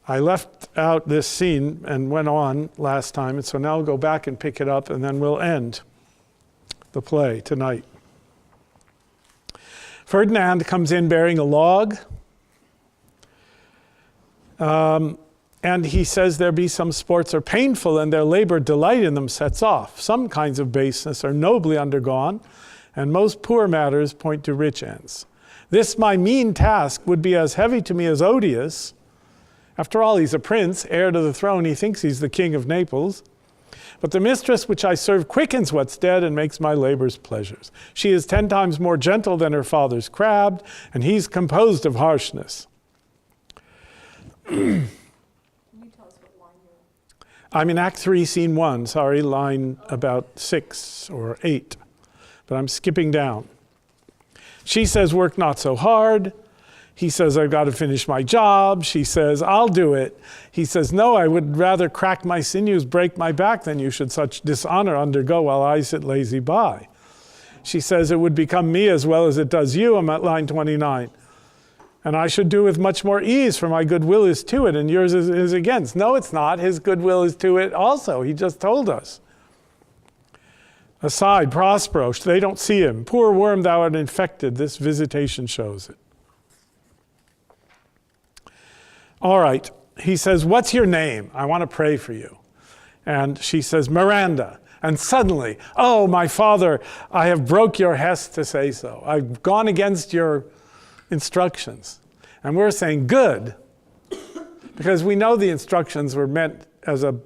I left out this scene and went on last time, and so now I'll go back and pick it up, and then we'll end the play tonight. Ferdinand comes in bearing a log, and he says there be some sports are painful, and their labor delight in them sets off. Some kinds of baseness are nobly undergone, and most poor matters point to rich ends. This my mean task would be as heavy to me as odious. After all, he's a prince, heir to the throne. He thinks he's the king of Naples. But the mistress which I serve quickens what's dead and makes my labors pleasures. She is 10 times more gentle than her father's crabbed, and he's composed of harshness. Can you tell us what line you're in? I'm in Act 3, Scene 1. Sorry, line about 6 or 8. But I'm skipping down. She says, work not so hard. He says, I've got to finish my job. She says, I'll do it. He says, no, I would rather crack my sinews, break my back, than you should such dishonor undergo while I sit lazy by. She says, it would become me as well as it does you. I'm at line 29. And I should do with much more ease, for my goodwill is to it, and yours is against. No, it's not. His goodwill is to it also. He just told us. Aside, Prospero, they don't see him. Poor worm, thou art infected. This visitation shows it. All right. He says, what's your name? I want to pray for you. And she says, Miranda. And suddenly, oh, my father, I have broke your hest to say so. I've gone against your instructions. And we're saying, good, because we know the instructions were meant as a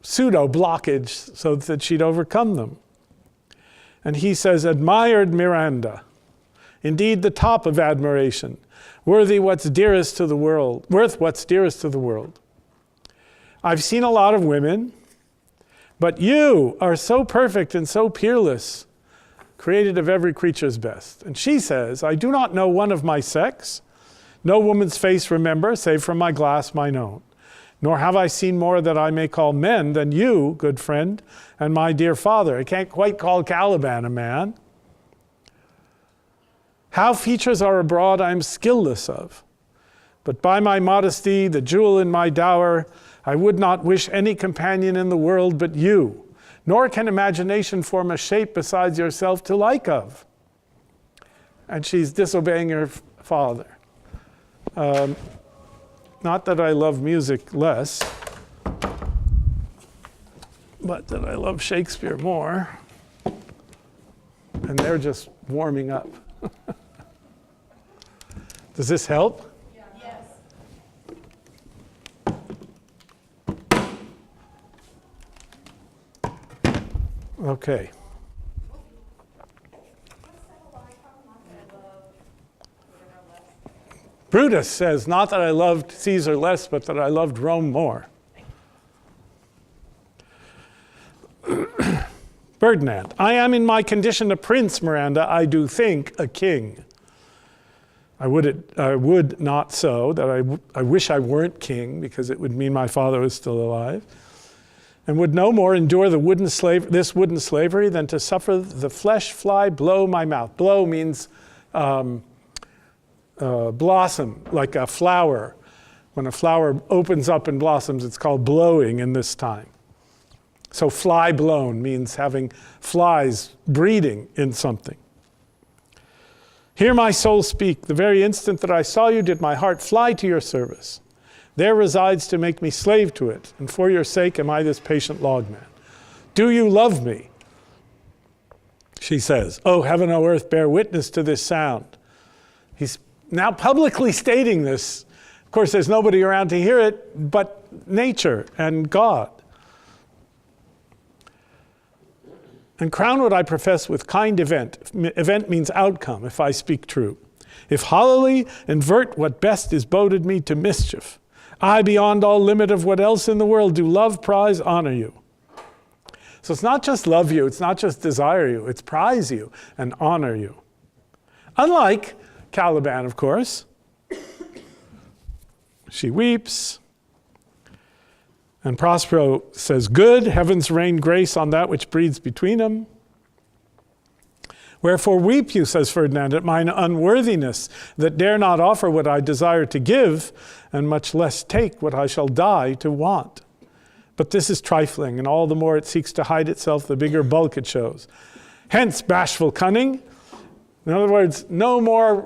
pseudo-blockage so that she'd overcome them. And he says, admired Miranda, indeed the top of admiration, worth what's dearest to the world. I've seen a lot of women, but you are so perfect and so peerless, created of every creature's best. And she says, I do not know one of my sex, no woman's face remember, save from my glass mine own. Nor have I seen more that I may call men than you, good friend, and my dear father. I can't quite call Caliban a man. How features are abroad I am skillless of. But by my modesty, the jewel in my dower, I would not wish any companion in the world but you. Nor can imagination form a shape besides yourself to like of. And she's disobeying her father. Not that I love music less, but that I love Shakespeare more. And they're just warming up. Does this help? Yeah. Yes. Okay. Brutus says, not that I loved Caesar less, but that I loved Rome more. Ferdinand, I am in my condition a prince, Miranda, I do think a king. I would not so, that I wish I weren't king, because it would mean my father was still alive, and would no more endure this wooden slavery than to suffer the flesh fly blow my mouth. Blow means blossom, like a flower. When a flower opens up and blossoms, it's called blowing in this time. So fly blown means having flies breeding in something. Hear my soul speak. The very instant that I saw you did my heart fly to your service. There resides to make me slave to it, and for your sake am I this patient logman. Do you love me? She says, oh, heaven, oh, earth, bear witness to this sound. He's now publicly stating this. Of course, there's nobody around to hear it but nature and God. And crown what I profess with kind event. Event means outcome, if I speak true. If hollowly invert what best is boded me to mischief, I, beyond all limit of what else in the world, do love, prize, honor you. So it's not just love you, it's not just desire you, it's prize you and honor you. Unlike Caliban, of course. She weeps. And Prospero says, good, heavens rain grace on that which breeds between them. Wherefore weep you, says Ferdinand, at mine unworthiness, that dare not offer what I desire to give, and much less take what I shall die to want. But this is trifling, and all the more it seeks to hide itself, the bigger bulk it shows. Hence bashful cunning. In other words, no more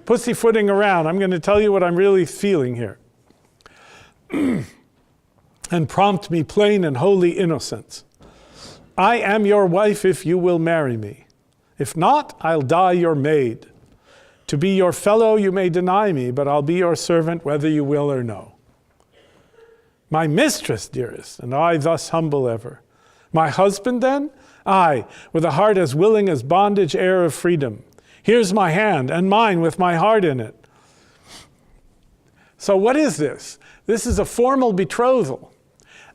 pussyfooting around. I'm going to tell you what I'm really feeling here. And prompt me plain and holy innocence. I am your wife if you will marry me. If not, I'll die your maid. To be your fellow you may deny me, but I'll be your servant whether you will or no. My mistress, dearest, and I thus humble ever. My husband then? I, with a heart as willing as bondage heir of freedom. Here's my hand, and mine with my heart in it. So what is this? This is a formal betrothal.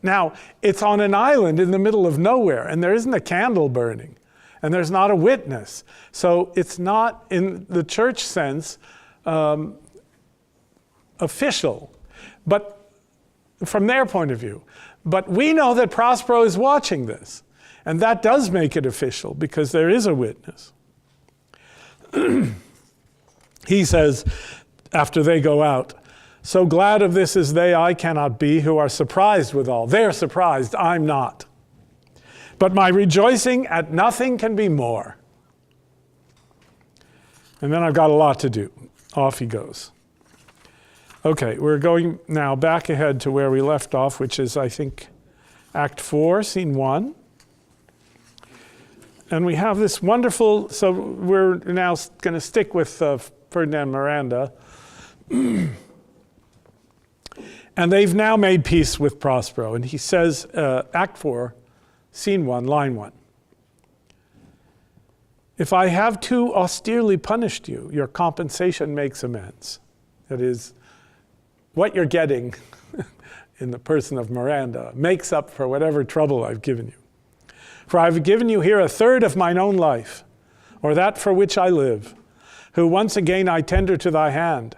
Now, it's on an island in the middle of nowhere, and there isn't a candle burning, and there's not a witness. So it's not, in the church sense, official, but from their point of view. But we know that Prospero is watching this, and that does make it official, because there is a witness. He says, after they go out, so glad of this as they I cannot be, who are surprised withal. They're surprised, I'm not. But my rejoicing at nothing can be more. And then I've got a lot to do. Off he goes. Okay, we're going now back ahead to where we left off, which is, I think, Act 4, Scene 1. And we have this wonderful, so we're now going to stick with Ferdinand Miranda. And they've now made peace with Prospero. And he says, Act 4, Scene 1, Line 1. If I have too austerely punished you, your compensation makes amends. That is, what you're getting in the person of Miranda makes up for whatever trouble I've given you. For I've given you here a third of mine own life, or that for which I live, who once again I tender to thy hand.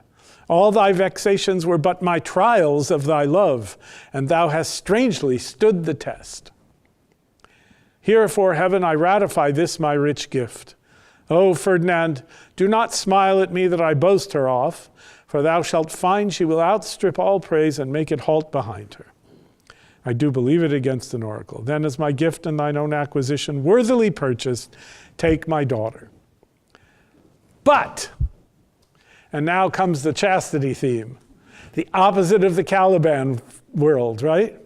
All thy vexations were but my trials of thy love, and thou hast strangely stood the test. Herefore, heaven, I ratify this my rich gift. O Ferdinand, do not smile at me that I boast her off, for thou shalt find she will outstrip all praise and make it halt behind her. I do believe it against an oracle. Then as my gift and thine own acquisition worthily purchased, take my daughter. But, and now comes the chastity theme, the opposite of the Caliban world, right?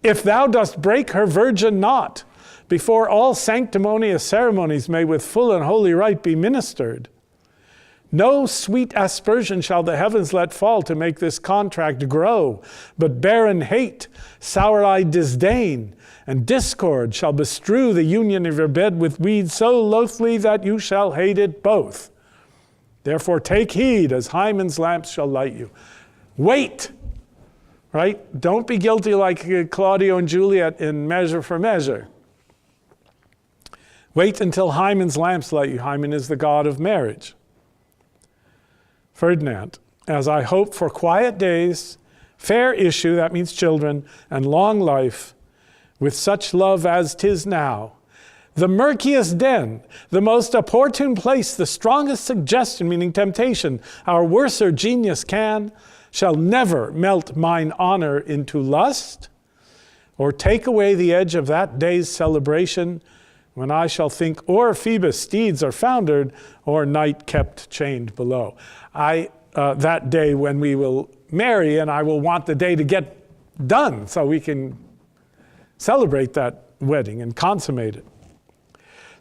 If thou dost break her virgin not, before all sanctimonious ceremonies may with full and holy rite be ministered, no sweet aspersion shall the heavens let fall to make this contract grow, but barren hate, sour-eyed disdain, and discord shall bestrew the union of your bed with weeds so loathly that you shall hate it both. Therefore take heed, as Hymen's lamps shall light you. Wait, right? Don't be guilty like Claudio and Juliet in Measure for Measure. Wait until Hymen's lamps light you. Hymen is the god of marriage. Ferdinand, as I hope for quiet days, fair issue, that means children, and long life, with such love as 'tis now, the murkiest den, the most opportune place, the strongest suggestion, meaning temptation, our worser genius can, shall never melt mine honor into lust, or take away the edge of that day's celebration, when I shall think or Phoebus' steeds are foundered, or night kept chained below. That day when we will marry, and I will want the day to get done so we can celebrate that wedding and consummate it.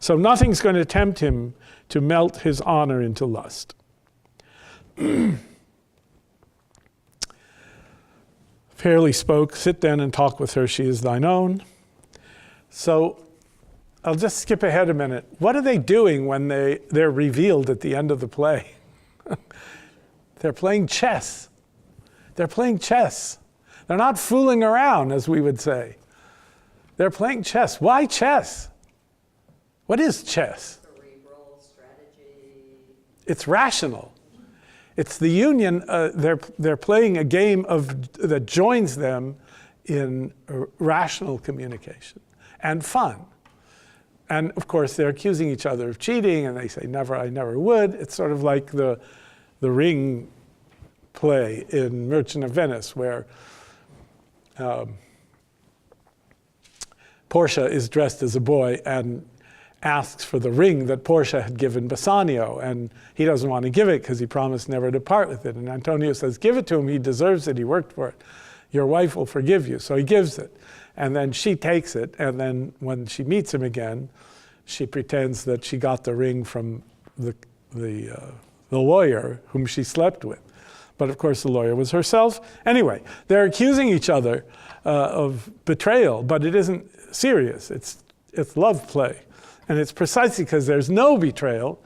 So nothing's going to tempt him to melt his honor into lust. Fairly spoke, sit then and talk with her, she is thine own. So I'll just skip ahead a minute. What are they doing when they're revealed at the end of the play? They're playing chess. They're playing chess. They're not fooling around, as we would say. They're playing chess. Why chess? What is chess? Cerebral strategy. It's rational. It's the union. They're playing a game that joins them in rational communication and fun. And of course, they're accusing each other of cheating, and they say, never, I never would. It's sort of like the ring play in Merchant of Venice, where Portia is dressed as a boy and asks for the ring that Portia had given Bassanio, and he doesn't want to give it because he promised never to part with it. And Antonio says, give it to him, he deserves it, he worked for it. Your wife will forgive you. So he gives it. And then she takes it, and then when she meets him again, she pretends that she got the ring from the lawyer whom she slept with. But of course the lawyer was herself. Anyway, they're accusing each other of betrayal, but it isn't serious. It's love play. And it's precisely because there's no betrayal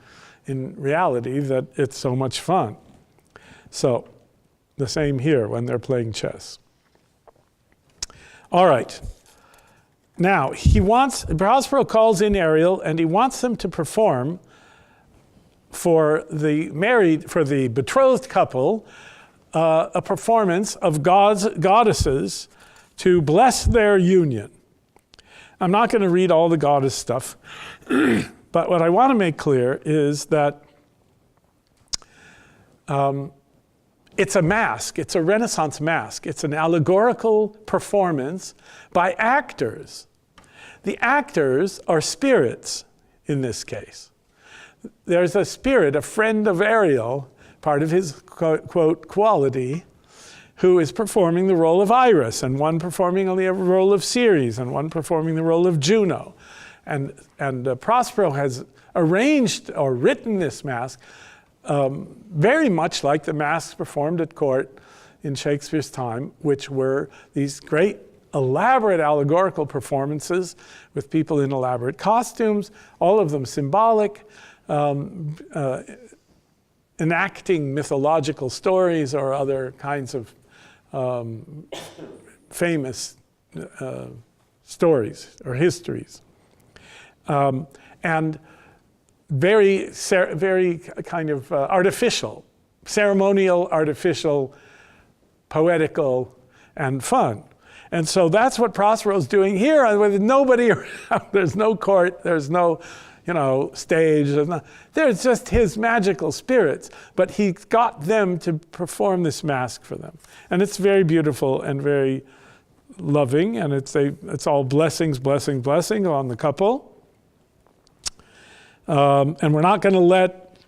in reality that it's so much fun. So the same here when they're playing chess. All right. Now, Prospero calls in Ariel, and he wants them to perform for the betrothed couple, a performance of goddesses to bless their union. I'm not going to read all the goddess stuff, but what I want to make clear is that it's a mask. It's a Renaissance mask. It's an allegorical performance by actors. The actors are spirits in this case. There's a spirit, a friend of Ariel, part of his quote quality, who is performing the role of Iris, and one performing the role of Ceres, and one performing the role of Juno. And Prospero has arranged or written this mask very much like the masks performed at court in Shakespeare's time, which were these great elaborate allegorical performances with people in elaborate costumes, all of them symbolic, enacting mythological stories or other kinds of famous stories or histories. And very kind of artificial, ceremonial, artificial, poetical, and fun. And so that's what Prospero's doing here with nobody around. There's no court, there's no, stage. There's just his magical spirits. But he got them to perform this mask for them. And it's very beautiful and very loving, and it's all blessings, blessing, blessing on the couple. And we're not going to let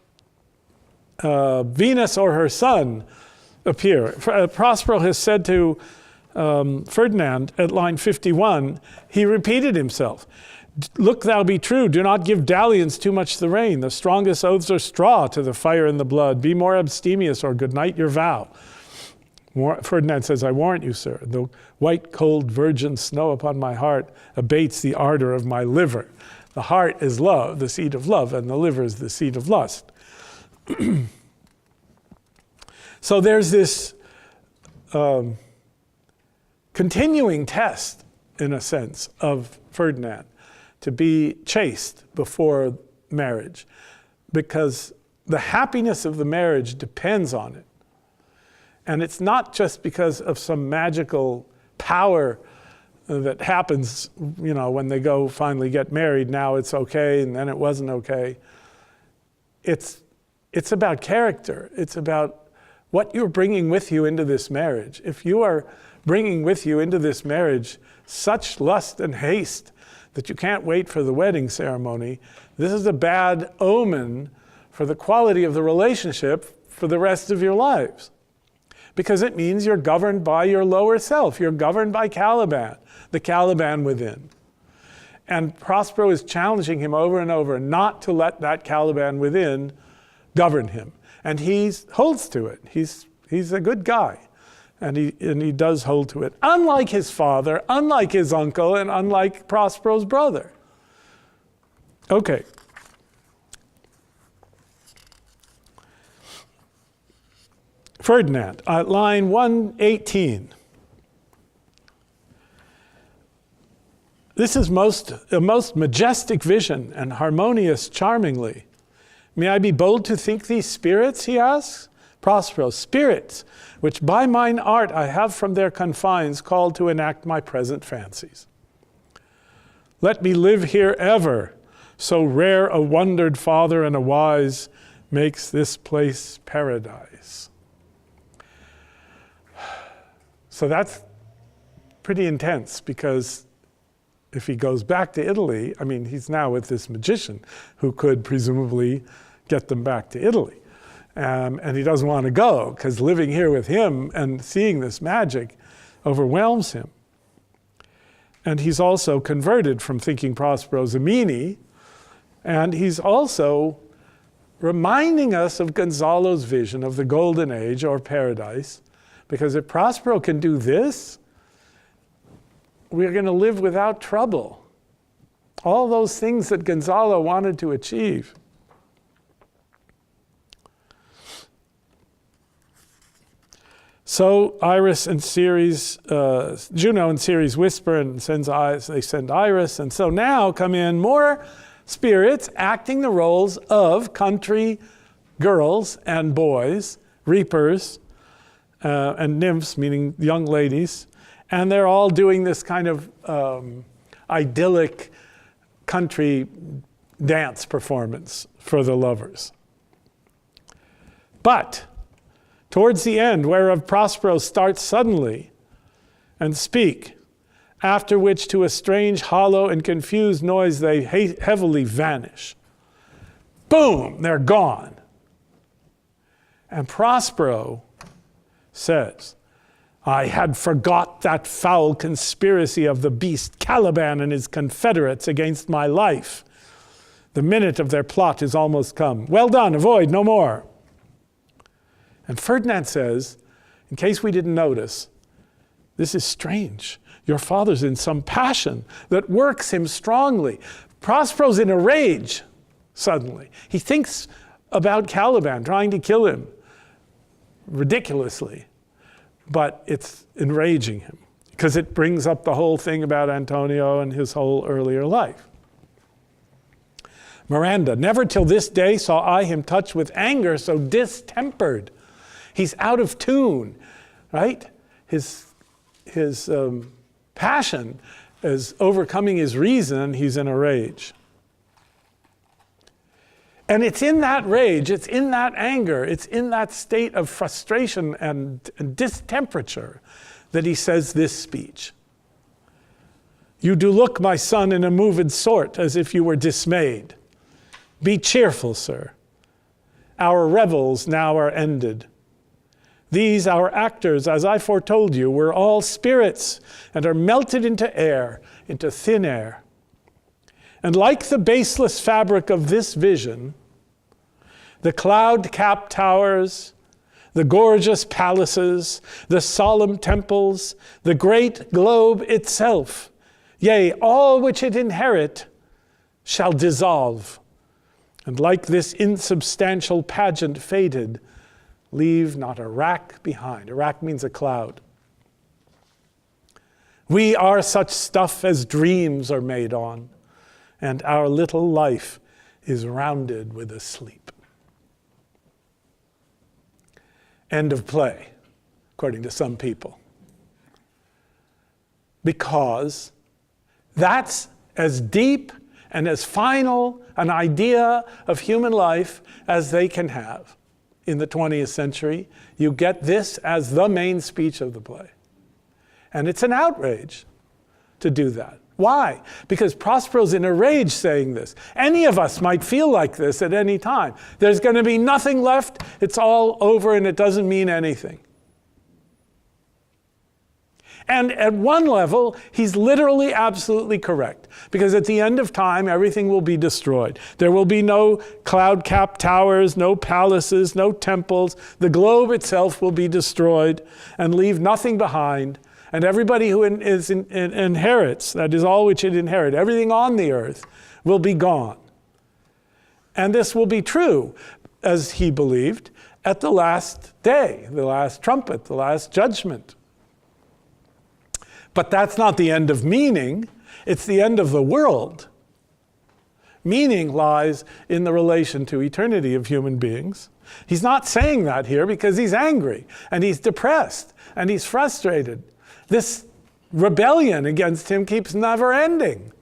Venus or her son appear. Prospero has said to Ferdinand at line 51, he repeated himself, "Look thou be true, do not give dalliance too much the rein. The strongest oaths are straw to the fire and the blood. Be more abstemious, or good night your vow." Ferdinand says, "I warrant you, sir, the white cold virgin snow upon my heart abates the ardor of my liver." The heart is love, the seat of love, and the liver is the seat of lust. So there's this continuing test, in a sense, of Ferdinand to be chaste before marriage, because the happiness of the marriage depends on it. And it's not just because of some magical power that happens, when they go finally get married. Now it's okay, and then it wasn't okay. It's about character. It's about what you're bringing with you into this marriage. If you are bringing with you into this marriage such lust and haste that you can't wait for the wedding ceremony, this is a bad omen for the quality of the relationship for the rest of your lives. Because it means you're governed by your lower self. You're governed by Caliban, the Caliban within. And Prospero is challenging him over and over not to let that Caliban within govern him. And he holds to it. He's a good guy. And he does hold to it. Unlike his father, unlike his uncle, and unlike Prospero's brother. Okay. Ferdinand, at line 118. This is a most majestic vision and harmonious charmingly. May I be bold to think these spirits, he asks? Prospero, spirits, which by mine art I have from their confines called to enact my present fancies. Let me live here ever, So rare a wondered father and a wise makes this place paradise. So that's pretty intense, because if he goes back to Italy, I mean, he's now with this magician who could presumably get them back to Italy. And he doesn't want to go, because living here with him and seeing this magic overwhelms him. And he's also converted from thinking Prospero's a meanie, and he's also reminding us of Gonzalo's vision of the golden age or paradise, because if Prospero can do this, we're going to live without trouble. All those things that Gonzalo wanted to achieve. So Iris and Ceres, Juno and Ceres whisper, and they send Iris. And so now come in more spirits acting the roles of country girls and boys, reapers, and nymphs, meaning young ladies. And they're all doing this kind of idyllic country dance performance for the lovers. But towards the end, whereof Prospero starts suddenly and speak, after which to a strange, hollow, and confused noise they heavily vanish. Boom, they're gone. And Prospero says, I had forgot that foul conspiracy of the beast Caliban and his confederates against my life. The minute of their plot is almost come. Well done, avoid no more. And Ferdinand says, in case we didn't notice, this is strange. Your father's in some passion that works him strongly. Prospero's in a rage suddenly. He thinks about Caliban, trying to kill him ridiculously, but it's enraging him because it brings up the whole thing about Antonio and his whole earlier life. Miranda, never till this day saw I him touched with anger so distempered. He's out of tune, right? His passion is overcoming his reason. He's in a rage. And it's in that rage, it's in that anger, it's in that state of frustration and distemperature that he says this speech. You do look, my son, in a moved sort, as if you were dismayed. Be cheerful, sir. Our revels now are ended. These, our actors, as I foretold you, were all spirits and are melted into air, into thin air. And like the baseless fabric of this vision, the cloud-capped towers, the gorgeous palaces, the solemn temples, the great globe itself, yea, all which it inherit, shall dissolve, and like this insubstantial pageant faded, leave not a rack behind. A rack means a cloud. We are such stuff as dreams are made on, and our little life is rounded with a sleep. End of play, according to some people. Because that's as deep and as final an idea of human life as they can have. In the 20th century, you get this as the main speech of the play. And it's an outrage to do that. Why? Because Prospero's in a rage saying this. Any of us might feel like this at any time. There's going to be nothing left, it's all over, and it doesn't mean anything. And at one level, he's literally absolutely correct. Because at the end of time, everything will be destroyed. There will be no cloud-capped towers, no palaces, no temples. The globe itself will be destroyed and leave nothing behind. And everybody who inherits, that is all which it inherits, everything on the earth will be gone. And this will be true, as he believed, at the last day, the last trumpet, the last judgment. But that's not the end of meaning, it's the end of the world. Meaning lies in the relation to eternity of human beings. He's not saying that here because he's angry, and he's depressed, and he's frustrated. This rebellion against him keeps never ending.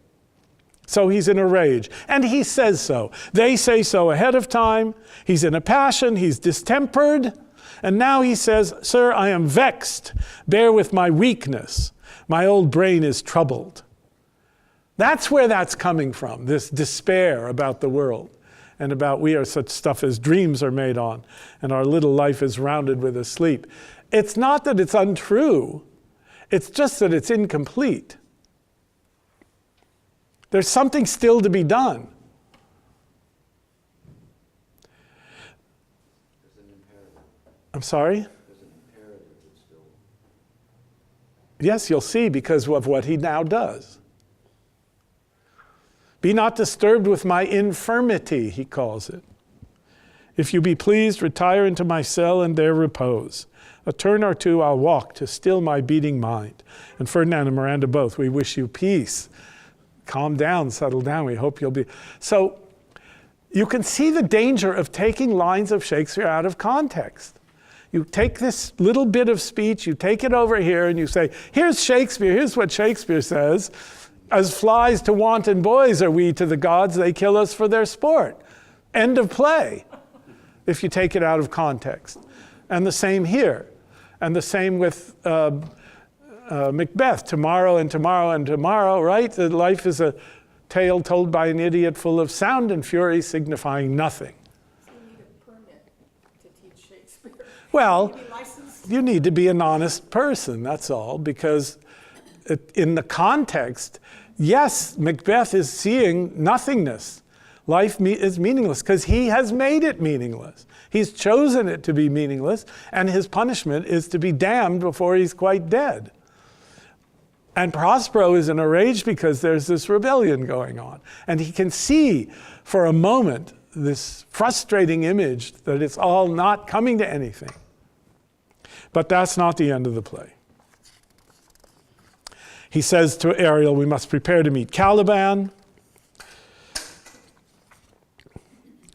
So he's in a rage. And he says so. They say so ahead of time. He's in a passion. He's distempered. And now he says, "Sir, I am vexed. Bear with my weakness. My old brain is troubled." That's where that's coming from, this despair about the world and about we are such stuff as dreams are made on and our little life is rounded with a sleep. It's not that it's untrue. It's just that it's incomplete. There's something still to be done. There's an imperative. I'm sorry? There's an imperative that's still. Yes, you'll see because of what he now does. Be not disturbed with my infirmity, he calls it. If you be pleased, retire into my cell and there repose. A turn or two I'll walk to still my beating mind. And Ferdinand and Miranda both, we wish you peace. Calm down, settle down, we hope you'll be. So you can see the danger of taking lines of Shakespeare out of context. You take this little bit of speech, you take it over here and you say, here's Shakespeare, here's what Shakespeare says. As flies to wanton boys are we to the gods, they kill us for their sport. End of play, if you take it out of context. And the same here. And the same with Macbeth, tomorrow and tomorrow and tomorrow, right? That life is a tale told by an idiot full of sound and fury signifying nothing. So you need a permit to teach Shakespeare. Well, You need to be licensed. you need to be an honest person, that's all, because in the context, yes, Macbeth is seeing nothingness. Life is meaningless because he has made it meaningless. He's chosen it to be meaningless, and his punishment is to be damned before he's quite dead. And Prospero is in a rage because there's this rebellion going on. And he can see for a moment this frustrating image that it's all not coming to anything. But that's not the end of the play. He says to Ariel, we must prepare to meet Caliban.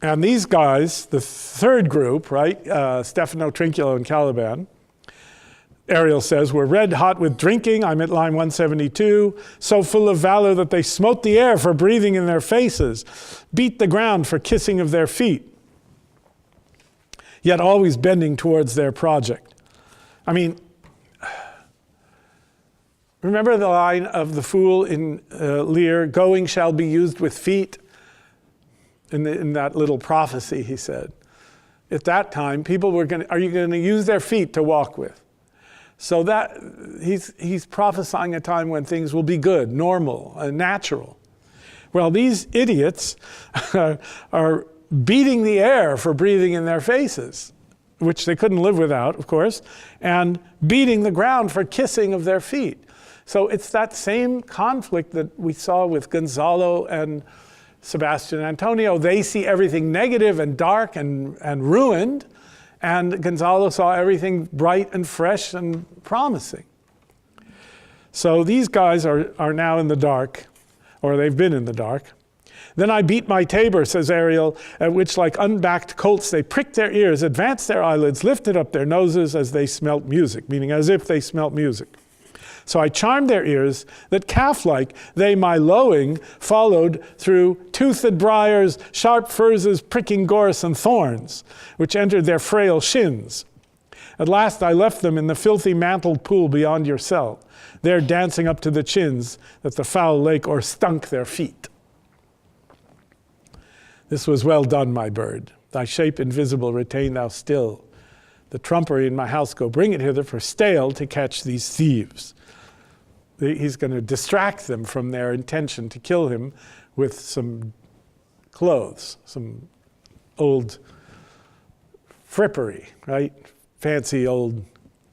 And these guys, the third group, right, Stefano, Trinculo, and Caliban, Ariel says, were red hot with drinking, I'm at line 172, so full of valor that they smote the air for breathing in their faces, beat the ground for kissing of their feet, yet always bending towards their project. I mean, remember the line of the fool in Lear, going shall be used with feet? In that little prophecy, he said. At that time, people were are you going to use their feet to walk with? So that he's prophesying a time when things will be good, normal, natural. Well, these idiots are beating the air for breathing in their faces, which they couldn't live without, of course, and beating the ground for kissing of their feet. So it's that same conflict that we saw with Gonzalo and Sebastian Antonio. They see everything negative and dark and ruined, and Gonzalo saw everything bright and fresh and promising. So these guys are now in the dark, or they've been in the dark. Then I beat my tabor, says Ariel, at which like unbacked colts they pricked their ears, advanced their eyelids, lifted up their noses as they smelt music, meaning as if they smelt music. So I charmed their ears, that calf-like they my lowing followed through toothed briars, sharp furzes, pricking gorse and thorns, which entered their frail shins. At last I left them in the filthy mantled pool beyond your cell, there dancing up to the chins, that the foul lake o'erstunk their feet. This was well done, my bird. Thy shape invisible retain thou still. The trumpery in my house go, bring it hither for stale to catch these thieves. He's going to distract them from their intention to kill him with some clothes, some old frippery, right? Fancy old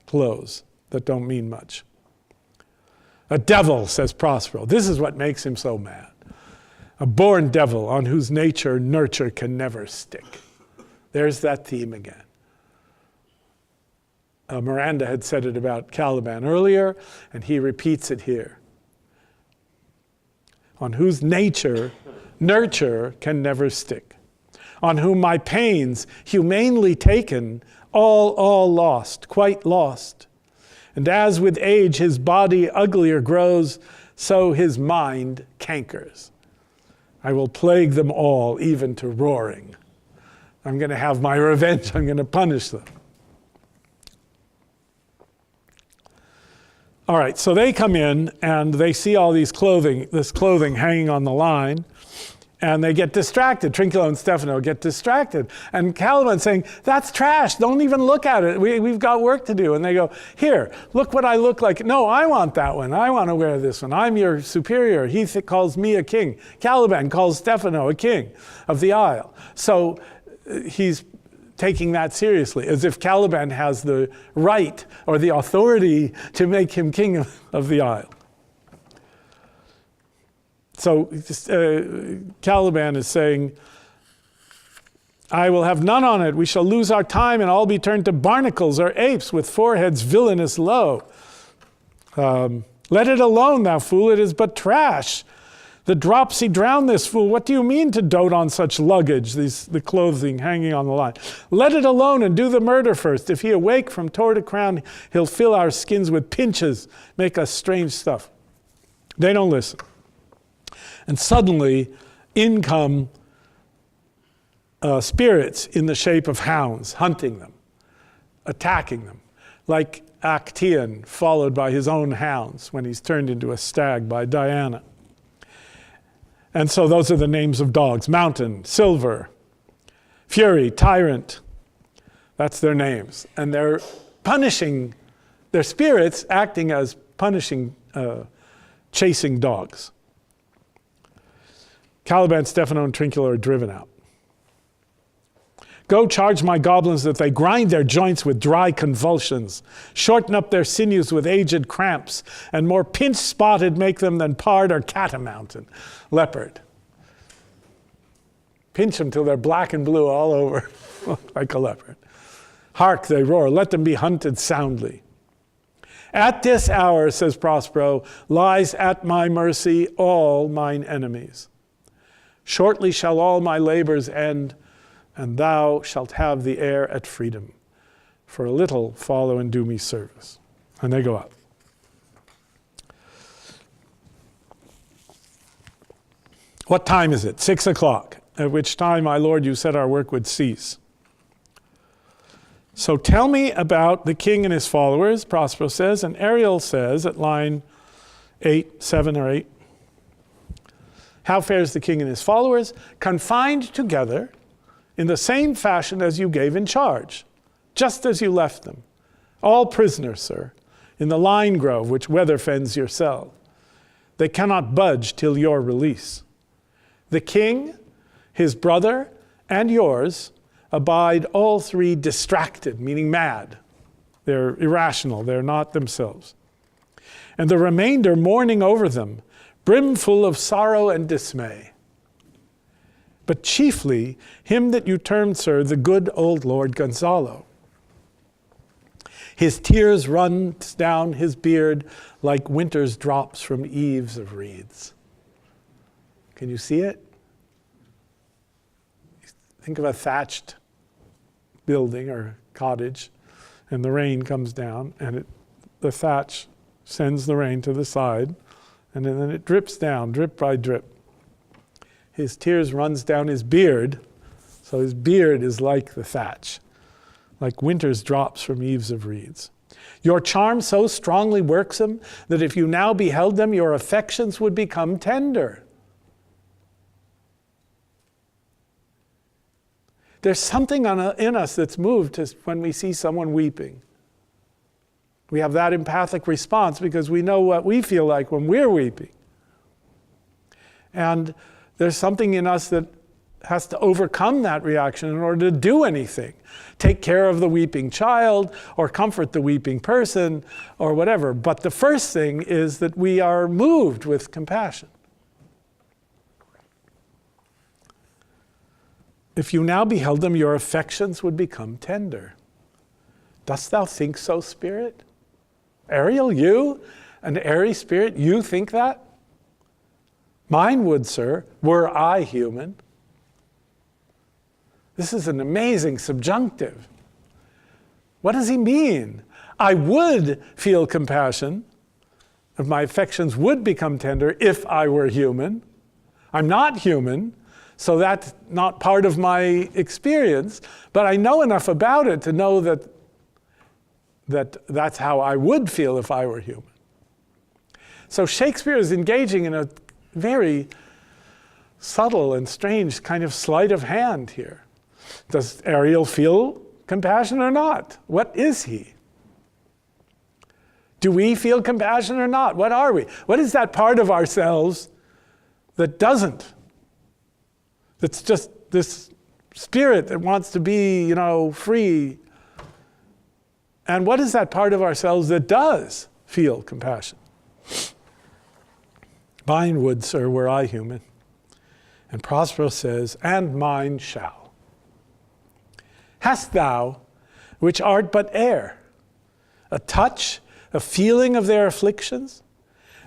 clothes that don't mean much. A devil, says Prospero. This is what makes him so mad. A born devil on whose nature nurture can never stick. There's that theme again. Miranda had said it about Caliban earlier, and he repeats it here. On whose nature, nurture can never stick. On whom my pains, humanely taken, all lost, quite lost. And as with age his body uglier grows, so his mind cankers. I will plague them all, even to roaring. I'm going to have my revenge. I'm going to punish them. All right, so they come in and they see all this clothing hanging on the line, and they get distracted. Trinculo and Stefano get distracted. And Caliban's saying, that's trash. Don't even look at it. We've got work to do. And they go, here, look what I look like. No, I want that one. I want to wear this one. I'm your superior. He calls me a king. Caliban calls Stefano a king of the Isle. So he's taking that seriously, as if Caliban has the right or the authority to make him king of the Isle. So Caliban is saying, I will have none on it. We shall lose our time and all be turned to barnacles or apes with foreheads villainous low. Let it alone, thou fool. It is but trash. The dropsy drown this fool. What do you mean to dote on such luggage, the clothing hanging on the line? Let it alone and do the murder first. If he awake from toe to crown, he'll fill our skins with pinches, make us strange stuff. They don't listen. And suddenly, in come spirits in the shape of hounds, hunting them, attacking them, like Actaeon followed by his own hounds when he's turned into a stag by Diana. And so those are the names of dogs: Mountain, Silver, Fury, Tyrant. That's their names. And they're punishing, their spirits acting as punishing, chasing dogs. Caliban, Stefano, and Trinculo are driven out. Go charge my goblins that they grind their joints with dry convulsions, shorten up their sinews with aged cramps, and more pinch-spotted make them than pard or catamount and leopard. Pinch them till they're black and blue all over, like a leopard. Hark, they roar, let them be hunted soundly. At this hour, says Prospero, lies at my mercy all mine enemies. Shortly shall all my labors end, and thou shalt have the heir at freedom. For a little follow and do me service. And they go out. What time is it? 6 o'clock, at which time, my lord, you said our work would cease. So tell me about the king and his followers, Prospero says, and Ariel says at line 7 or 8, how fares the king and his followers? Confined together in the same fashion as you gave in charge, just as you left them. All prisoners, sir, in the lime grove which weather fends your cell. They cannot budge till your release. The king, his brother, and yours abide all three distracted, meaning mad. They're irrational, they're not themselves. And the remainder mourning over them, brimful of sorrow and dismay. But chiefly him that you termed, sir, the good old Lord Gonzalo. His tears run down his beard like winter's drops from eaves of reeds. Can you see it? Think of a thatched building or cottage, and the rain comes down, and the thatch sends the rain to the side, and then it drips down, drip by drip. His tears runs down his beard, so his beard is like the thatch, like winter's drops from eaves of reeds. Your charm so strongly works him that if you now beheld them, your affections would become tender. There's something in us that's moved when we see someone weeping. We have that empathic response because we know what we feel like when we're weeping. And there's something in us that has to overcome that reaction in order to do anything. Take care of the weeping child or comfort the weeping person or whatever. But the first thing is that we are moved with compassion. If you now beheld them, your affections would become tender. Dost thou think so, spirit? Ariel, you, an airy spirit, you think that? Mine would, sir, were I human. This is an amazing subjunctive. What does he mean? I would feel compassion, if my affections would become tender if I were human. I'm not human, so that's not part of my experience, but I know enough about it to know that that's how I would feel if I were human. So Shakespeare is engaging in a very subtle and strange kind of sleight of hand here. Does Ariel feel compassion or not? What is he? Do we feel compassion or not? What are we? What is that part of ourselves that doesn't? That's just this spirit that wants to be, free. And what is that part of ourselves that does feel compassion? Mine would, sir, were I human. And Prospero says, and mine shall. Hast thou, which art but air, a touch, a feeling of their afflictions?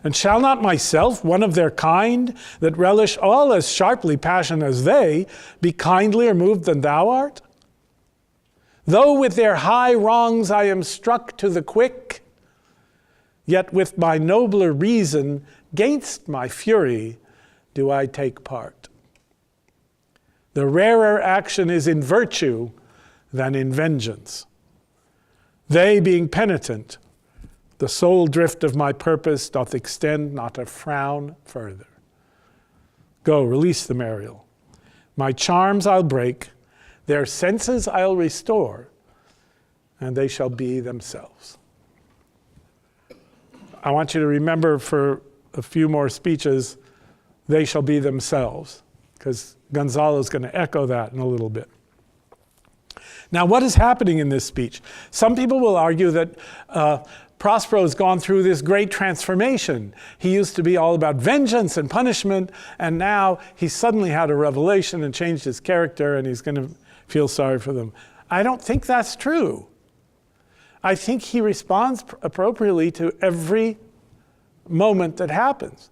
And shall not myself, one of their kind, that relish all as sharply passion as they, be kindlier moved than thou art? Though with their high wrongs I am struck to the quick, yet with my nobler reason, 'gainst my fury, do I take part. The rarer action is in virtue than in vengeance. They being penitent, the sole drift of my purpose doth extend not a frown further. Go, release them, Ariel. My charms I'll break, their senses I'll restore, and they shall be themselves. I want you to remember for a few more speeches, they shall be themselves, because Gonzalo is going to echo that in a little bit. Now, what is happening in this speech? Some people will argue that Prospero has gone through this great transformation. He used to be all about vengeance and punishment, and now he's suddenly had a revelation and changed his character, and he's going to feel sorry for them. I don't think that's true. I think he responds appropriately to every moment that happens.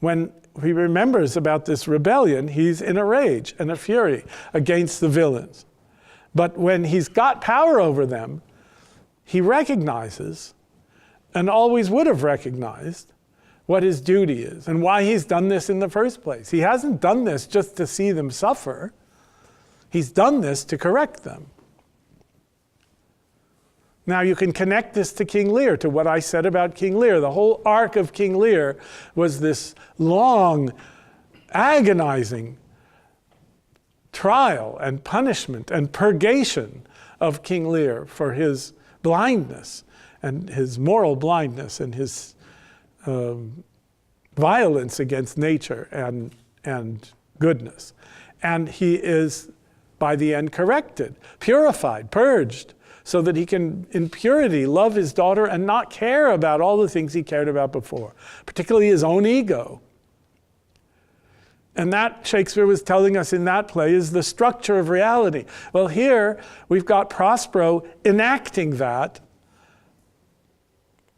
When he remembers about this rebellion, he's in a rage and a fury against the villains. But when he's got power over them, he recognizes, and always would have recognized, what his duty is and why he's done this in the first place. He hasn't done this just to see them suffer. He's done this to correct them. Now you can connect this to King Lear, to what I said about King Lear. The whole arc of King Lear was this long, agonizing trial and punishment and purgation of King Lear for his blindness and his moral blindness and his violence against nature and goodness. And he is, by the end, corrected, purified, purged, so that he can, in purity, love his daughter and not care about all the things he cared about before, particularly his own ego. And that, Shakespeare was telling us in that play, is the structure of reality. Well, here we've got Prospero enacting that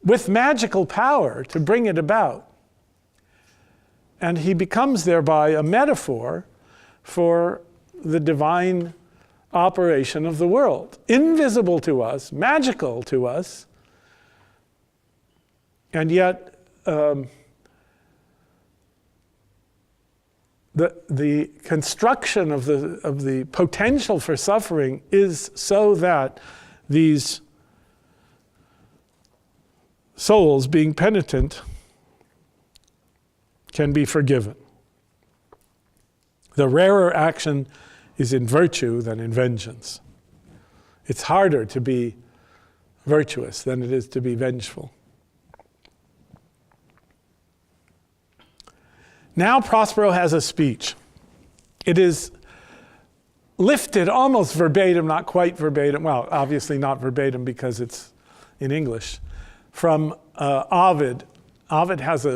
with magical power to bring it about. And he becomes thereby a metaphor for the divine operation of the world, invisible to us, magical to us, and yet the construction of the potential for suffering is so that these souls, being penitent, can be forgiven. The rarer action is in virtue than in vengeance. It's harder to be virtuous than it is to be vengeful. Now Prospero has a speech. It is lifted almost verbatim, not quite verbatim, well, obviously not verbatim because it's in English, from Ovid. Ovid has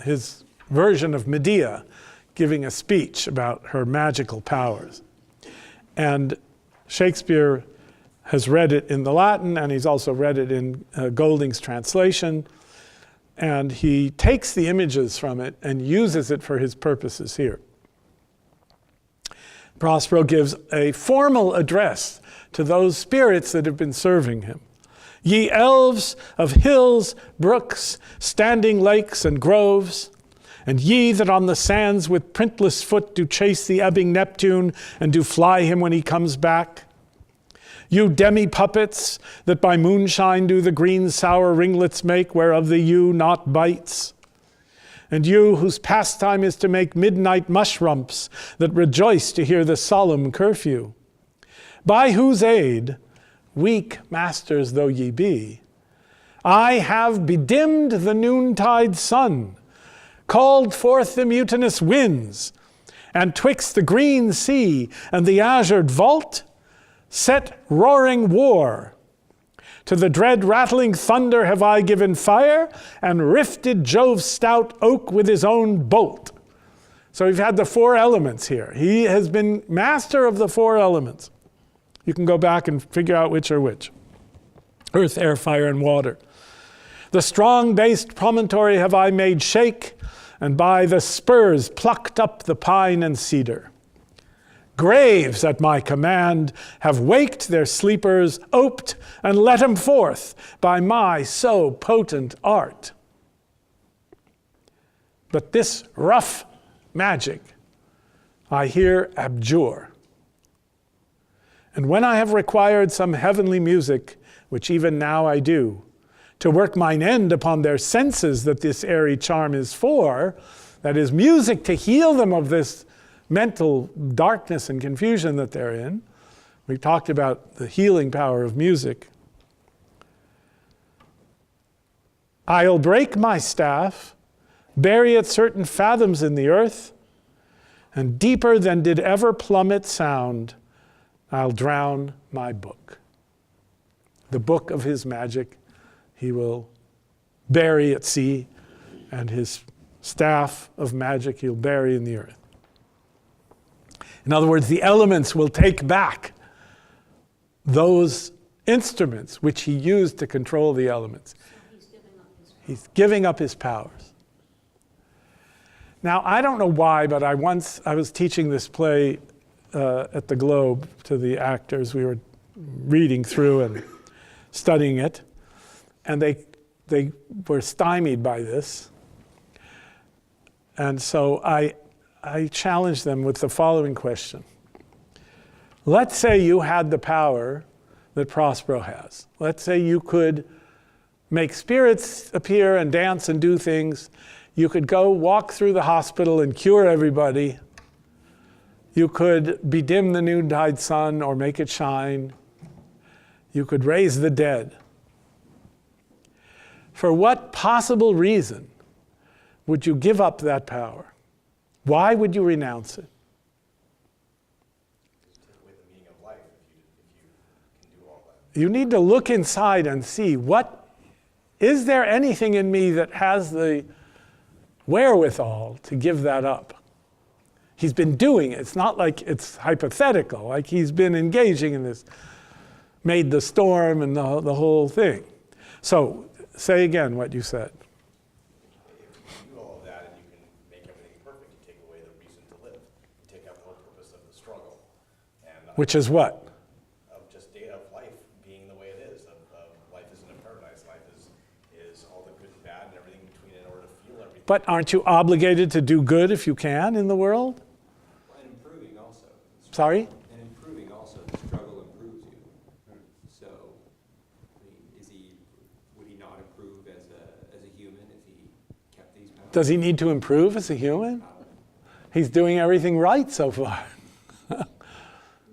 his version of Medea giving a speech about her magical powers. And Shakespeare has read it in the Latin, and he's also read it in Golding's translation. And he takes the images from it and uses it for his purposes here. Prospero gives a formal address to those spirits that have been serving him. Ye elves of hills, brooks, standing lakes, and groves, And ye that on the sands with printless foot do chase the ebbing Neptune, and do fly him when he comes back. You demi-puppets, that by moonshine do the green sour ringlets make, whereof the ewe not bites. And you, whose pastime is to make midnight mushrumps, that rejoice to hear the solemn curfew. By whose aid, weak masters though ye be, I have bedimmed the noontide sun, called forth the mutinous winds, and twixt the green sea and the azured vault, set roaring war. To the dread rattling thunder have I given fire, and rifted Jove's stout oak with his own bolt. So we've had the four elements here. He has been master of the four elements. You can go back and figure out which are which. Earth, air, fire, and water. The strong-based promontory have I made shake, and by the spurs plucked up the pine and cedar. Graves at my command have waked their sleepers, oped, and let 'em forth by my so potent art. But this rough magic I here abjure. And when I have required some heavenly music, which even now I do, to work mine end upon their senses that this airy charm is for, that is, music to heal them of this mental darkness and confusion that they're in. We talked about the healing power of music. I'll break my staff, bury it certain fathoms in the earth, and deeper than did ever plummet sound, I'll drown my book. The book of his magic he will bury at sea, and his staff of magic he'll bury in the earth. In other words, the elements will take back those instruments which he used to control the elements. He's giving up his powers. Now, I don't know why, but I was teaching this play at the Globe to the actors. We were reading through and studying it, and they were stymied by this. And so I challenged them with the following question. Let's say you had the power that Prospero has. Let's say you could make spirits appear and dance and do things. You could go walk through the hospital and cure everybody. You could bedim the noontide sun or make it shine. You could raise the dead. For what possible reason would you give up that power? Why would you renounce it? With the meaning of life, if you can do all that. You need to look inside and see, is there anything in me that has the wherewithal to give that up? He's been doing it. It's not like it's hypothetical, like he's been engaging in this, made the storm and the whole thing. So say again what you said. If you do all of that and you can make everything perfect, you take away the reason to live. You take out the whole purpose of the struggle. And Which is what? Of just day of life being the way it is. Of life isn't a paradise. Life is all the good and bad and everything between in order to feel everything. But aren't you obligated to do good if you can in the world? And improving also. Sorry? And improving also. The struggle improves you. So, I mean, would he not improve as a human if he kept these powers? Does he need to improve as a human? He's doing everything right so far.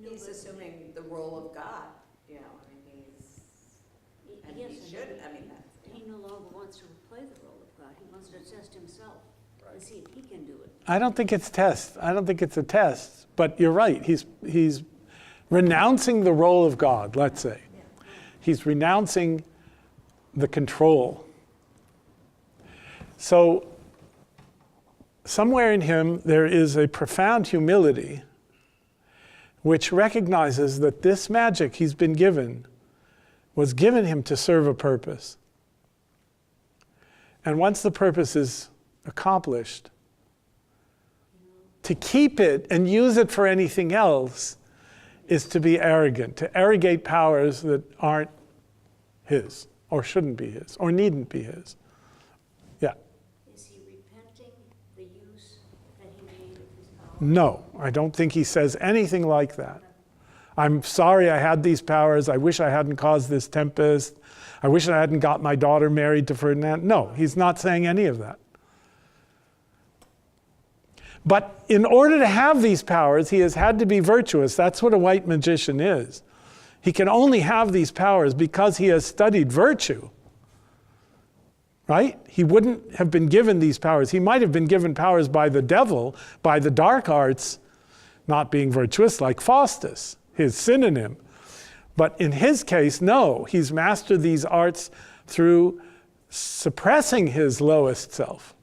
He's assuming the role of God, you know, I mean, and Yes, he should, I mean, that's. He no longer wants to play the role of God. He wants to test himself and see if he can do it. I don't think it's test. I don't think it's a test. But you're right. He's renouncing the role of God, let's say. He's renouncing the control. So somewhere in him there is a profound humility which recognizes that this magic he's been given was given him to serve a purpose. And once the purpose is accomplished, to keep it and use it for anything else is to be arrogant, to arrogate powers that aren't his, or shouldn't be his, or needn't be his. Yeah. Is he repenting the No, I don't think he says anything like that. I'm sorry I had these powers. I wish I hadn't caused this tempest. I wish I hadn't got my daughter married to Ferdinand. No, he's not saying any of that. But in order to have these powers, he has had to be virtuous. That's what a white magician is. He can only have these powers because he has studied virtue. Right? He wouldn't have been given these powers. He might have been given powers by the devil, by the dark arts, not being virtuous, like Faustus, his synonym. But in his case, no. He's mastered these arts through suppressing his lowest self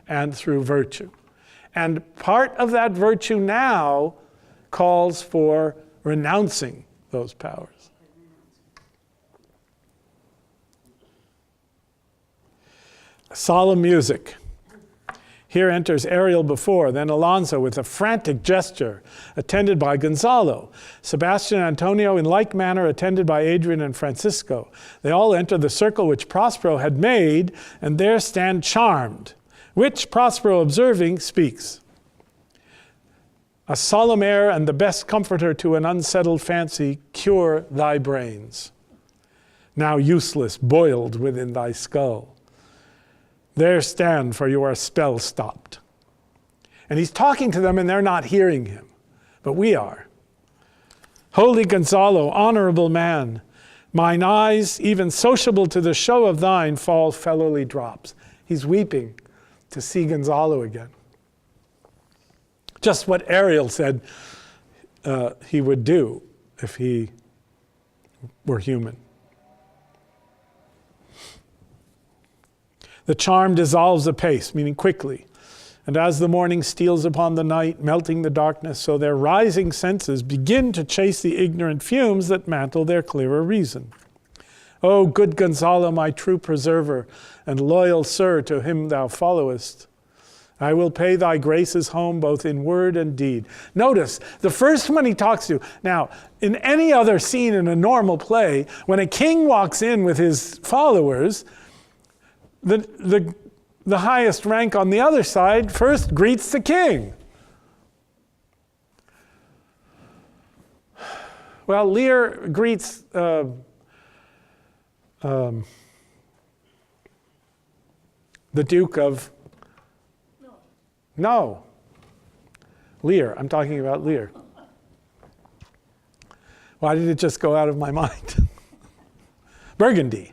and through virtue. And part of that virtue now calls for renouncing those powers. Solemn music. Here enters Ariel before, then Alonso with a frantic gesture, attended by Gonzalo. Sebastian and Antonio in like manner, attended by Adrian and Francisco. They all enter the circle which Prospero had made, and there stand charmed, which Prospero observing speaks. A solemn air and the best comforter to an unsettled fancy cure thy brains, now useless, boiled within thy skull. There stand, for you are spell stopped. And he's talking to them and they're not hearing him, but we are. Holy Gonzalo, honorable man, mine eyes, even sociable to the show of thine, fall fellowly drops. He's weeping to see Gonzalo again. Just what Ariel said he would do if he were human. The charm dissolves apace, meaning quickly. And as the morning steals upon the night, melting the darkness, so their rising senses begin to chase the ignorant fumes that mantle their clearer reason. O good Gonzalo, my true preserver, and loyal sir to him thou followest, I will pay thy graces home both in word and deed. Notice, the first one he talks to. Now, in any other scene in a normal play, when a king walks in with his followers, the highest rank on the other side first greets the king. Well, Lear greets the Duke of... No. Lear. I'm talking about Lear. Why did it just go out of my mind? Burgundy.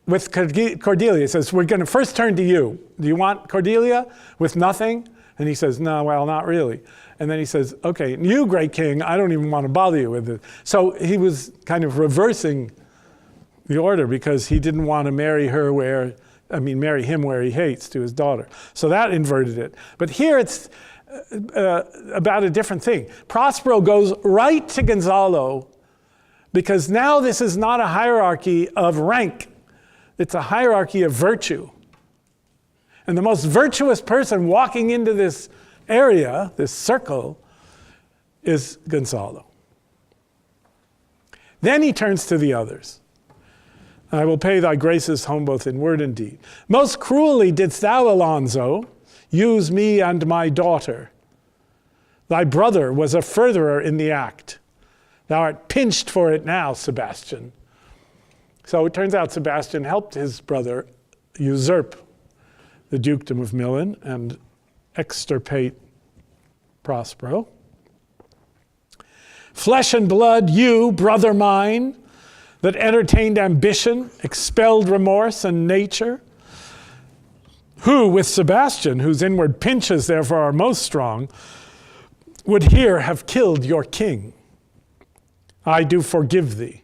With Cordelia, he says, we're going to first turn to you. Do you want Cordelia with nothing? And he says, no, well, not really. And then he says, okay, you, great king, I don't even want to bother you with it. So he was kind of reversing the order because he didn't want to marry him where he hates, to his daughter. So that inverted it. But here it's about a different thing. Prospero goes right to Gonzalo because now this is not a hierarchy of rank. It's a hierarchy of virtue. And the most virtuous person walking into this area, this circle, is Gonzalo. Then he turns to the others. I will pay thy graces home both in word and deed. Most cruelly didst thou, Alonso, use me and my daughter. Thy brother was a furtherer in the act. Thou art pinched for it now, Sebastian. So it turns out Sebastian helped his brother usurp the dukedom of Milan and extirpate Prospero. Flesh and blood, you, brother mine, that entertained ambition, expelled remorse and nature, who with Sebastian, whose inward pinches therefore are most strong, would here have killed your king. I do forgive thee,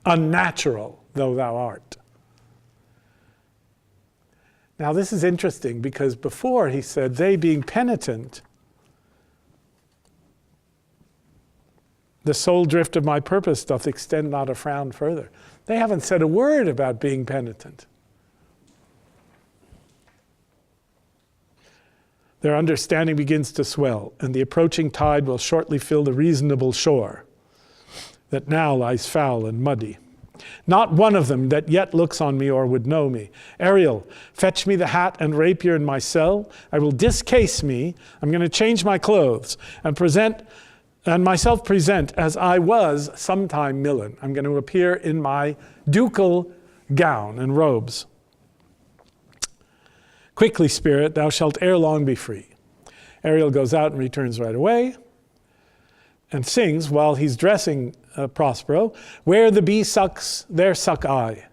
unnatural though thou art. Now this is interesting because before he said, they being penitent, the sole drift of my purpose doth extend not a frown further. They haven't said a word about being penitent. Their understanding begins to swell, and the approaching tide will shortly fill the reasonable shore that now lies foul and muddy. Not one of them that yet looks on me or would know me. Ariel, fetch me the hat and rapier in my cell. I will discase me. I'm going to change my clothes and myself present as I was sometime Millen. I'm going to appear in my ducal gown and robes. Quickly, spirit, thou shalt ere long be free. Ariel goes out and returns right away and sings while he's dressing Prospero, where the bee sucks, there suck I.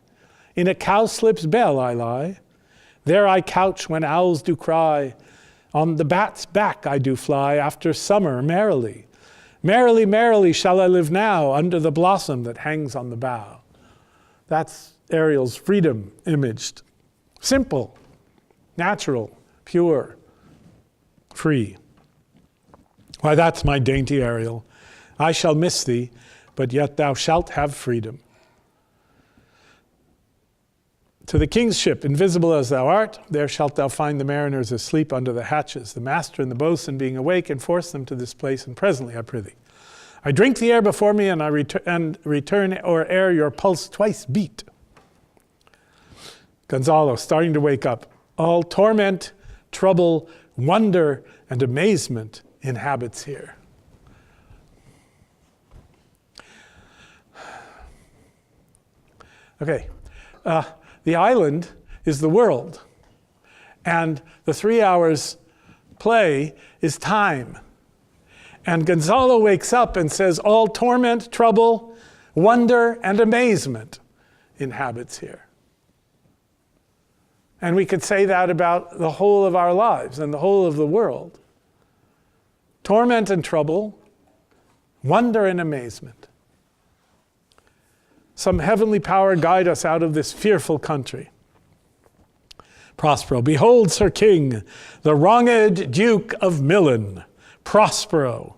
In a cowslip's bell I lie. There I couch when owls do cry. On the bat's back I do fly after summer merrily. Merrily, merrily shall I live now under the blossom that hangs on the bough. That's Ariel's freedom imaged. Simple, natural, pure, free. Why, that's my dainty Ariel. I shall miss thee, but yet thou shalt have freedom. To the king's ship, invisible as thou art, there shalt thou find the mariners asleep under the hatches, the master and the boatswain being awake, and force them to this place, and presently, I prithee. I drink the air before me, and I return or ere your pulse twice beat. Gonzalo, starting to wake up. All torment, trouble, wonder, and amazement inhabits here. Okay. The island is the world, and the 3 hours play is time. And Gonzalo wakes up and says, all torment, trouble, wonder, and amazement inhabits here. And we could say that about the whole of our lives and the whole of the world. Torment and trouble, wonder and amazement. Some heavenly power guide us out of this fearful country. Prospero, behold, Sir King, the wronged Duke of Millen, Prospero.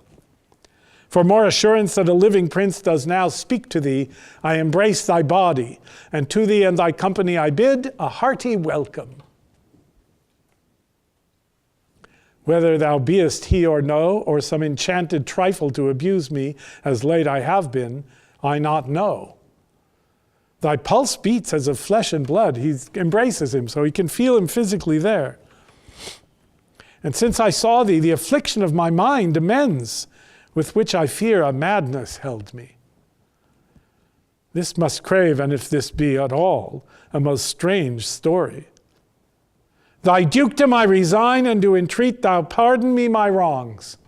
For more assurance that a living prince does now speak to thee, I embrace thy body, and to thee and thy company I bid a hearty welcome. Whether thou beest he or no, or some enchanted trifle to abuse me, as late I have been, I not know. Thy pulse beats as of flesh and blood. He embraces him, so he can feel him physically there. And since I saw thee, the affliction of my mind amends, with which I fear a madness held me. This must crave, and if this be at all, a most strange story. Thy dukedom I resign, and do entreat thou pardon me my wrongs.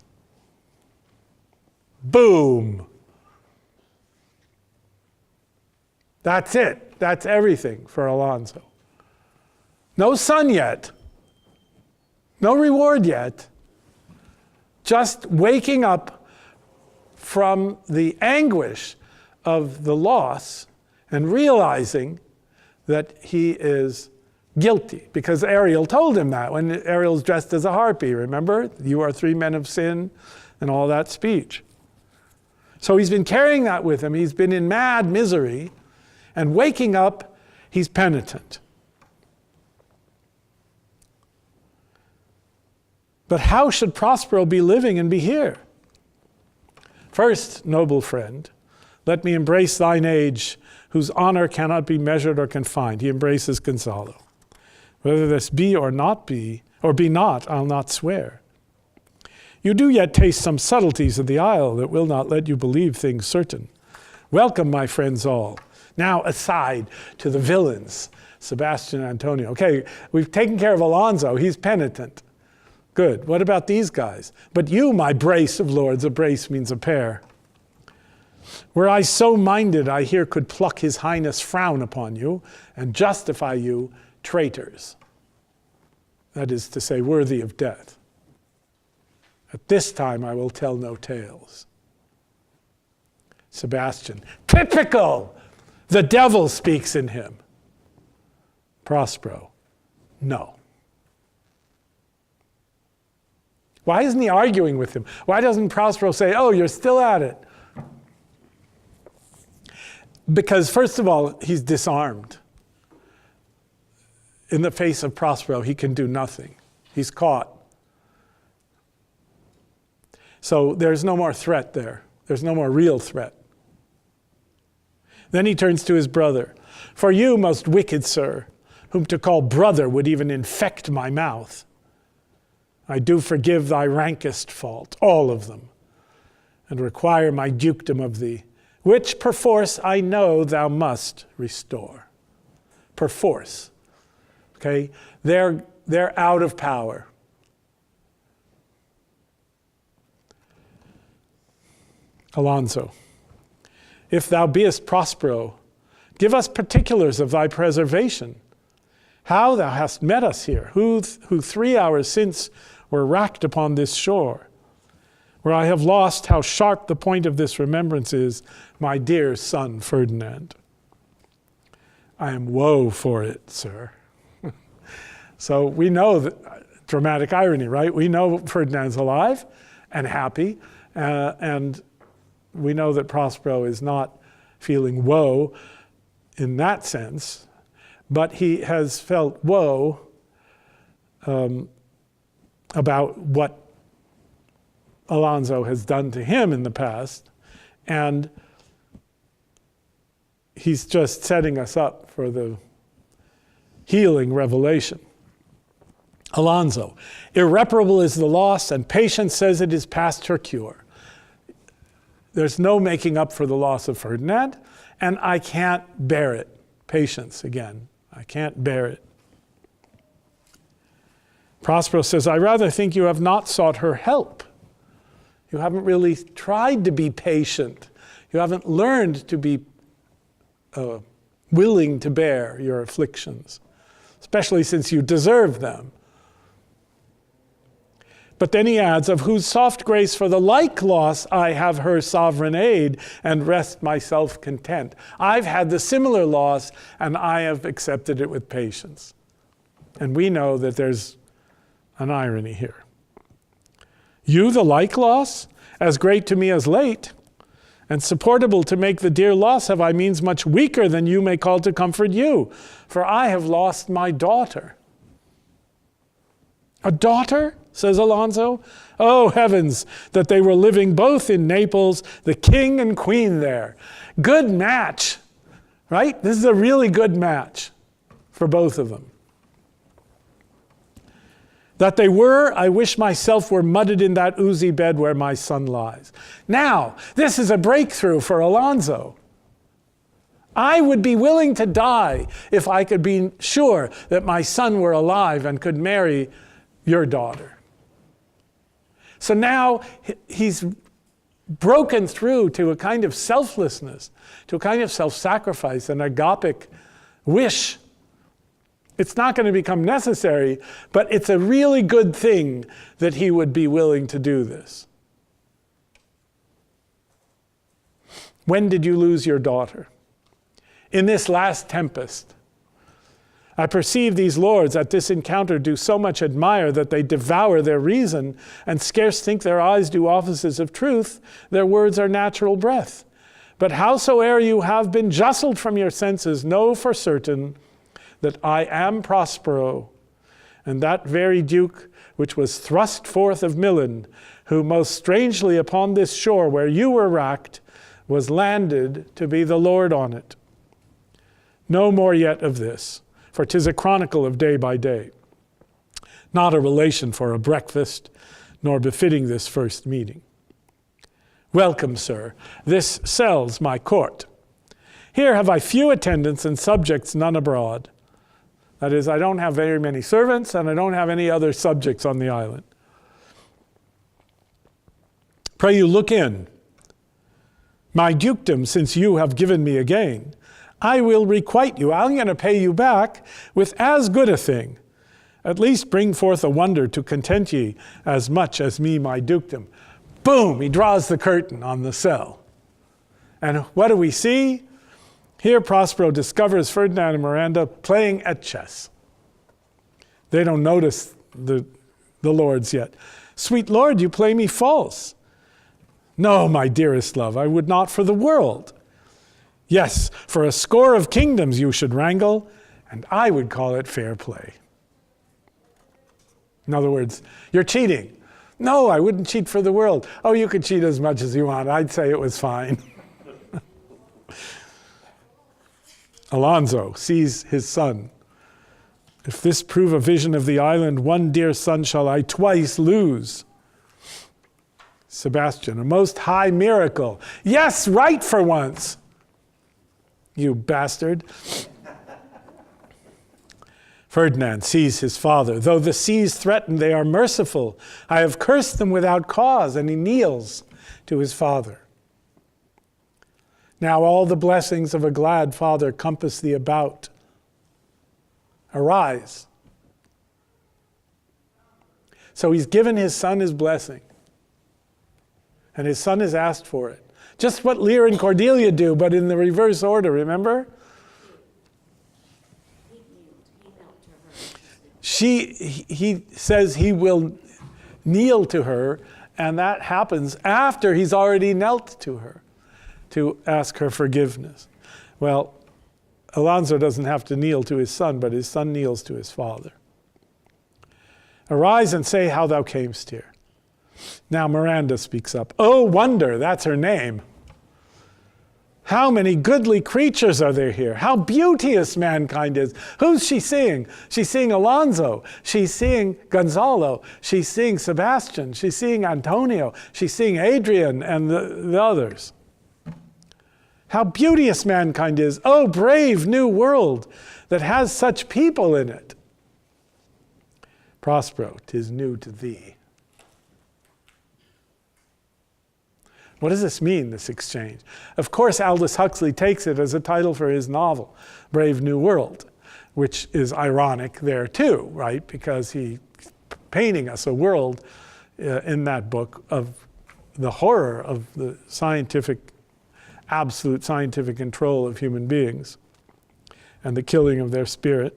Boom. That's it. That's everything for Alonso. No son yet. No reward yet. Just waking up from the anguish of the loss and realizing that he is guilty. Because Ariel told him that when Ariel's dressed as a harpy, remember? You are 3 men of sin and all that speech. So he's been carrying that with him. He's been in mad misery. And waking up, he's penitent. But how should Prospero be living and be here? First, noble friend, let me embrace thine age, whose honor cannot be measured or confined. He embraces Gonzalo. Whether this be or be not, I'll not swear. You do yet taste some subtleties of the isle that will not let you believe things certain. Welcome, my friends all. Now aside to the villains, Sebastian and Antonio. Okay, we've taken care of Alonso. He's penitent. Good. What about these guys? But you, my brace of lords, a brace means a pair. Were I so minded, I here could pluck his highness frown upon you and justify you traitors. That is to say, worthy of death. At this time I will tell no tales. Sebastian, typical! The devil speaks in him. Prospero, no. Why isn't he arguing with him? Why doesn't Prospero say, oh, you're still at it? Because first of all, he's disarmed. In the face of Prospero, he can do nothing. He's caught. So there's no more threat there. There's no more real threat. Then he turns to his brother. For you, most wicked sir, whom to call brother would even infect my mouth, I do forgive thy rankest fault, all of them, and require my dukedom of thee, which perforce I know thou must restore. Perforce. Okay? They're out of power. Alonso, if thou beest Prospero, give us particulars of thy preservation. How thou hast met us here, who 3 hours since were racked upon this shore, where I have lost how sharp the point of this remembrance is, my dear son Ferdinand. I am woe for it, sir. So we know that, dramatic irony, right? We know Ferdinand's alive and happy, and we know that Prospero is not feeling woe in that sense, but he has felt woe about what Alonso has done to him in the past, and he's just setting us up for the healing revelation. Alonso, irreparable is the loss, and patience says it is past her cure. There's no making up for the loss of Ferdinand, and I can't bear it. Patience, again. I can't bear it. Prospero says, I rather think you have not sought her help. You haven't really tried to be patient. You haven't learned to be willing to bear your afflictions, especially since you deserve them. But then he adds, of whose soft grace for the like loss I have her sovereign aid, and rest myself content. I've had the similar loss, and I have accepted it with patience. And we know that there's an irony here. You the like loss, as great to me as late, and supportable to make the dear loss have I means much weaker than you may call to comfort you, for I have lost my daughter. A daughter? Says Alonso. Oh, heavens, that they were living both in Naples, the king and queen there. Good match, right? This is a really good match for both of them. That they were, I wish myself were mudded in that oozy bed where my son lies. Now, this is a breakthrough for Alonso. I would be willing to die if I could be sure that my son were alive and could marry your daughter. So now he's broken through to a kind of selflessness, to a kind of self-sacrifice, an agapic wish. It's not going to become necessary, but it's a really good thing that he would be willing to do this. When did you lose your daughter? In this last tempest. I perceive these lords at this encounter do so much admire that they devour their reason and scarce think their eyes do offices of truth, their words are natural breath. But howsoe'er you have been justled from your senses, know for certain that I am Prospero, and that very Duke which was thrust forth of Milan, who most strangely upon this shore where you were racked, was landed to be the Lord on it. No more yet of this, for 'tis a chronicle of day by day, not a relation for a breakfast, nor befitting this first meeting. Welcome, sir. This cell's my court. Here have I few attendants and subjects, none abroad. That is, I don't have very many servants, and I don't have any other subjects on the island. Pray you look in. My dukedom, since you have given me again, I will requite you. I'm going to pay you back with as good a thing. At least bring forth a wonder to content ye as much as me my dukedom. Boom, he draws the curtain on the cell. And what do we see? Here Prospero discovers Ferdinand and Miranda playing at chess. They don't notice the lords yet. Sweet lord, you play me false. No, my dearest love, I would not for the world. Yes, for a score of kingdoms you should wrangle, and I would call it fair play. In other words, you're cheating. No, I wouldn't cheat for the world. Oh, you could cheat as much as you want. I'd say it was fine. Alonso sees his son. If this prove a vision of the island, one dear son shall I twice lose. Sebastian, a most high miracle. Yes, right for once. You bastard. Ferdinand sees his father. Though the seas threaten, they are merciful. I have cursed them without cause. And he kneels to his father. Now all the blessings of a glad father compass thee about. Arise. So he's given his son his blessing. And his son has asked for it. Just what Lear and Cordelia do, but in the reverse order, remember? He knelt to her. He says he will kneel to her, and that happens after he's already knelt to her to ask her forgiveness. Well, Alonso doesn't have to kneel to his son, but his son kneels to his father. Arise and say how thou camest here. Now Miranda speaks up. Oh, wonder, that's her name. How many goodly creatures are there here? How beauteous mankind is. Who's she seeing? She's seeing Alonso. She's seeing Gonzalo. She's seeing Sebastian. She's seeing Antonio. She's seeing Adrian and the others. How beauteous mankind is. Oh, brave new world that has such people in it. Prospero, 'tis new to thee. What does this mean, this exchange? Of course, Aldous Huxley takes it as a title for his novel, Brave New World, which is ironic there too, right? Because he's painting us a world in that book of the horror of the absolute scientific control of human beings and the killing of their spirit.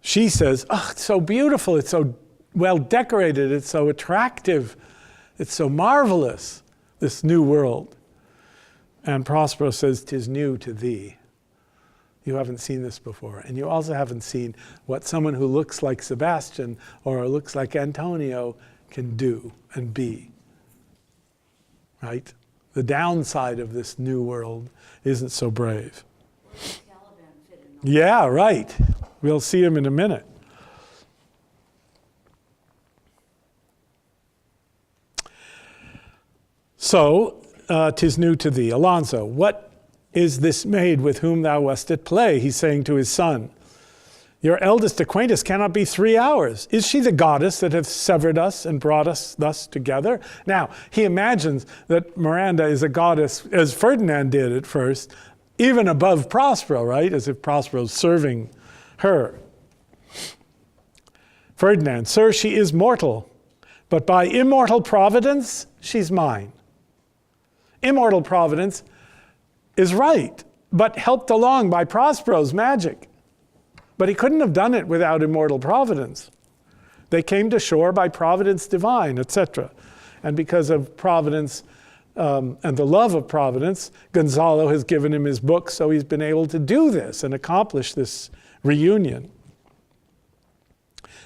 She says, oh, it's so beautiful, it's so well decorated, it's so attractive. It's so marvelous, this new world. And Prospero says, 'tis new to thee. You haven't seen this before. And you also haven't seen what someone who looks like Sebastian or looks like Antonio can do and be. Right? The downside of this new world isn't so brave. Where does Caliban fit in? Yeah, right. We'll see him in a minute. So, 'tis new to thee. Alonso, what is this maid with whom thou wast at play? He's saying to his son. Your eldest acquaintance cannot be 3 hours. Is she the goddess that hath severed us and brought us thus together? Now, he imagines that Miranda is a goddess, as Ferdinand did at first, even above Prospero, right? As if Prospero's serving her. Ferdinand, sir, she is mortal, but by immortal providence, she's mine. Immortal providence is right, but helped along by Prospero's magic. But he couldn't have done it without immortal providence. They came to shore by providence divine, etc. And because of providence and the love of providence, Gonzalo has given him his book, so he's been able to do this and accomplish this reunion.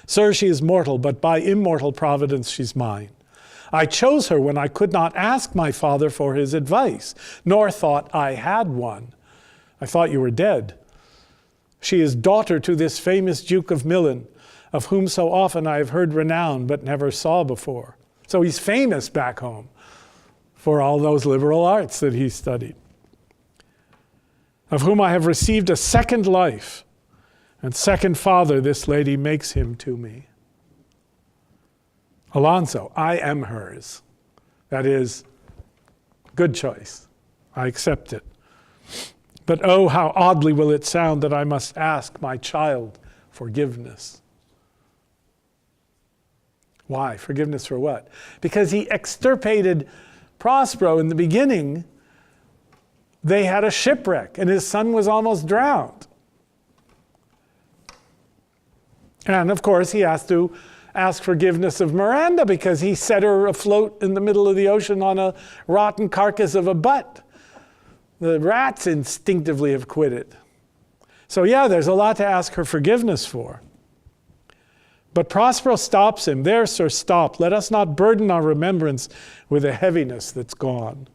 Sir, she is mortal, but by immortal providence she's mine. I chose her when I could not ask my father for his advice, nor thought I had one. I thought you were dead. She is daughter to this famous Duke of Milan, of whom so often I have heard renown, but never saw before. So he's famous back home for all those liberal arts that he studied. Of whom I have received a second life, and second father this lady makes him to me. Alonso, I am hers. That is, good choice. I accept it. But oh, how oddly will it sound that I must ask my child forgiveness. Why? Forgiveness for what? Because he extirpated Prospero in the beginning. They had a shipwreck, and his son was almost drowned. And of course, he has to ask forgiveness of Miranda because he set her afloat in the middle of the ocean on a rotten carcass of a butt. The rats instinctively have quit it. So yeah, there's a lot to ask her forgiveness for. But Prospero stops him. There, sir, stop. Let us not burden our remembrance with a heaviness that's gone.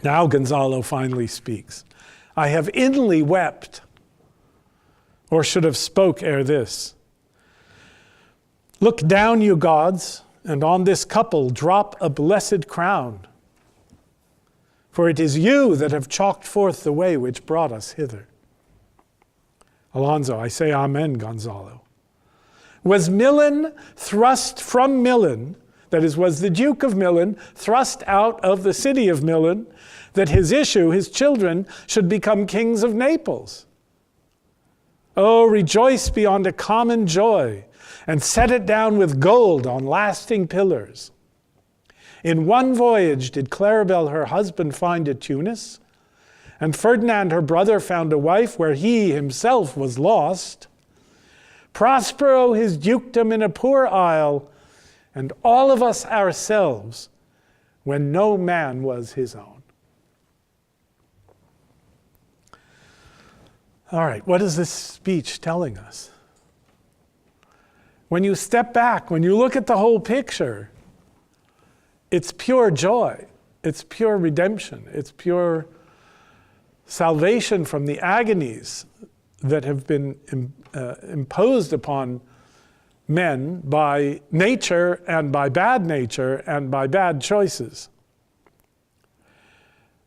Now Gonzalo finally speaks. I have inly wept, or should have spoke ere this. Look down, you gods, and on this couple drop a blessed crown. For it is you that have chalked forth the way which brought us hither. Alonso, I say amen, Gonzalo. Was Milan thrust from Milan, that is, was the Duke of Milan thrust out of the city of Milan, that his issue, his children, should become kings of Naples? Oh, rejoice beyond a common joy, and set it down with gold on lasting pillars. In one voyage did Claribel her husband find at Tunis, and Ferdinand her brother found a wife where he himself was lost. Prospero his dukedom in a poor isle, and all of us ourselves, when no man was his own. All right, what is this speech telling us? When you step back, when you look at the whole picture, it's pure joy. It's pure redemption. It's pure salvation from the agonies that have been imposed upon men by nature and by bad nature and by bad choices.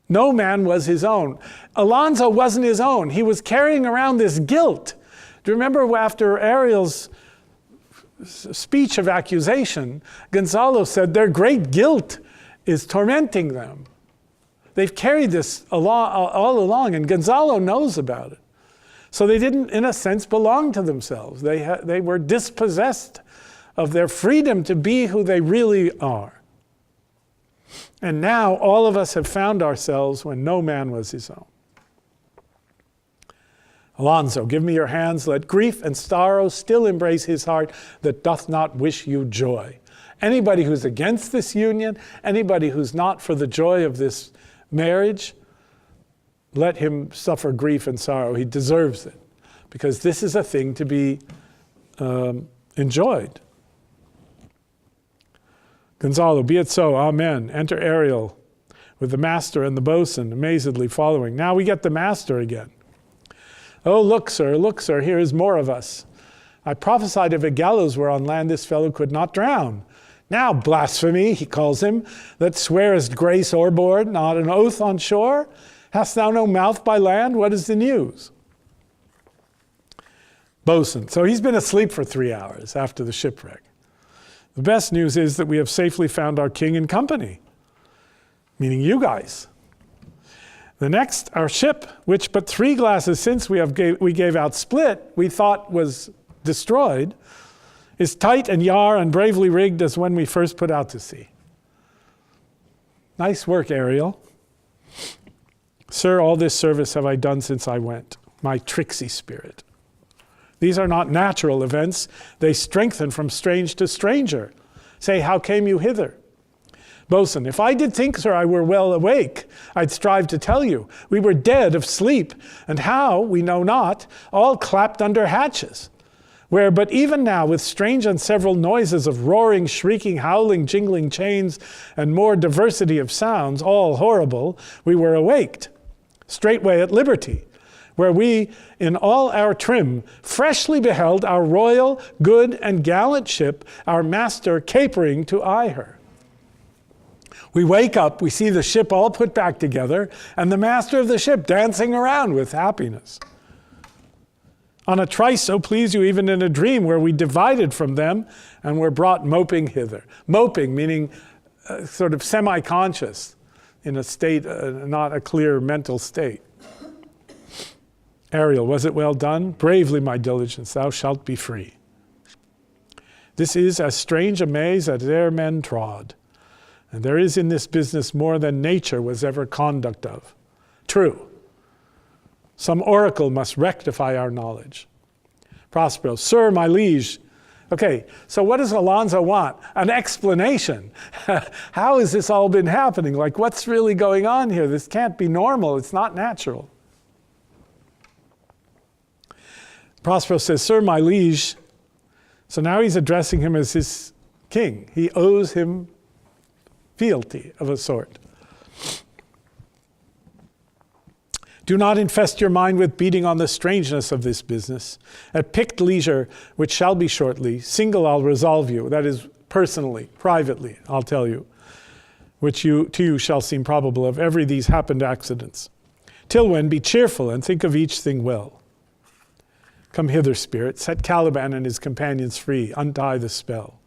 No man was his own. Alonso wasn't his own. He was carrying around this guilt. Do you remember after Ariel's speech of accusation, Gonzalo said their great guilt is tormenting them. They've carried this all along, and Gonzalo knows about it. So they didn't, in a sense, belong to themselves. They were dispossessed of their freedom to be who they really are. And now all of us have found ourselves when no man was his own. Alonso, give me your hands. Let grief and sorrow still embrace his heart that doth not wish you joy. Anybody who's against this union, anybody who's not for the joy of this marriage, let him suffer grief and sorrow. He deserves it, because this is a thing to be enjoyed. Gonzalo, be it so, amen. Enter Ariel with the master and the boatswain amazedly following. Now we get the master again. Oh, look, sir, here is more of us. I prophesied if a gallows were on land, this fellow could not drown. Now, blasphemy, he calls him, that swearest grace o'erboard, not an oath on shore. Hast thou no mouth by land? What is the news? Boatswain, so he's been asleep for 3 hours after the shipwreck. The best news is that we have safely found our king and company, meaning you guys. The next, our ship, which but 3 glasses since we gave out split, we thought was destroyed, is tight and yar and bravely rigged as when we first put out to sea. Nice work, Ariel. Sir, all this service have I done since I went, my tricksy spirit. These are not natural events. They strengthen from strange to stranger. Say, how came you hither? Boatswain, if I did think, sir, I were well awake, I'd strive to tell you. We were dead of sleep, and how, we know not, all clapped under hatches. Where but even now, with strange and several noises of roaring, shrieking, howling, jingling chains, and more diversity of sounds, all horrible, we were awaked, straightway at liberty, where we, in all our trim, freshly beheld our royal, good, and gallant ship, our master capering to eye her. We wake up, we see the ship all put back together, and the master of the ship dancing around with happiness. On a trice so please you even in a dream, where we divided from them and were brought moping hither. Moping, meaning sort of semi-conscious, in a state, not a clear mental state. Ariel, was it well done? Bravely, my diligence, thou shalt be free. This is as strange a maze as e'er men trod. And there is in this business more than nature was ever conduct of. True. Some oracle must rectify our knowledge. Prospero, sir, my liege. Okay, so what does Alonso want? An explanation. How has this all been happening? Like, what's really going on here? This can't be normal. It's not natural. Prospero says, sir, my liege. So now he's addressing him as his king. He owes him fealty of a sort. Do not infest your mind with beating on the strangeness of this business. At picked leisure, which shall be shortly, single I'll resolve you, that is, personally, privately, I'll tell you, which to you shall seem probable of every these happened accidents. Till when, be cheerful and think of each thing well. Come hither, spirit, set Caliban and his companions free, untie the spell.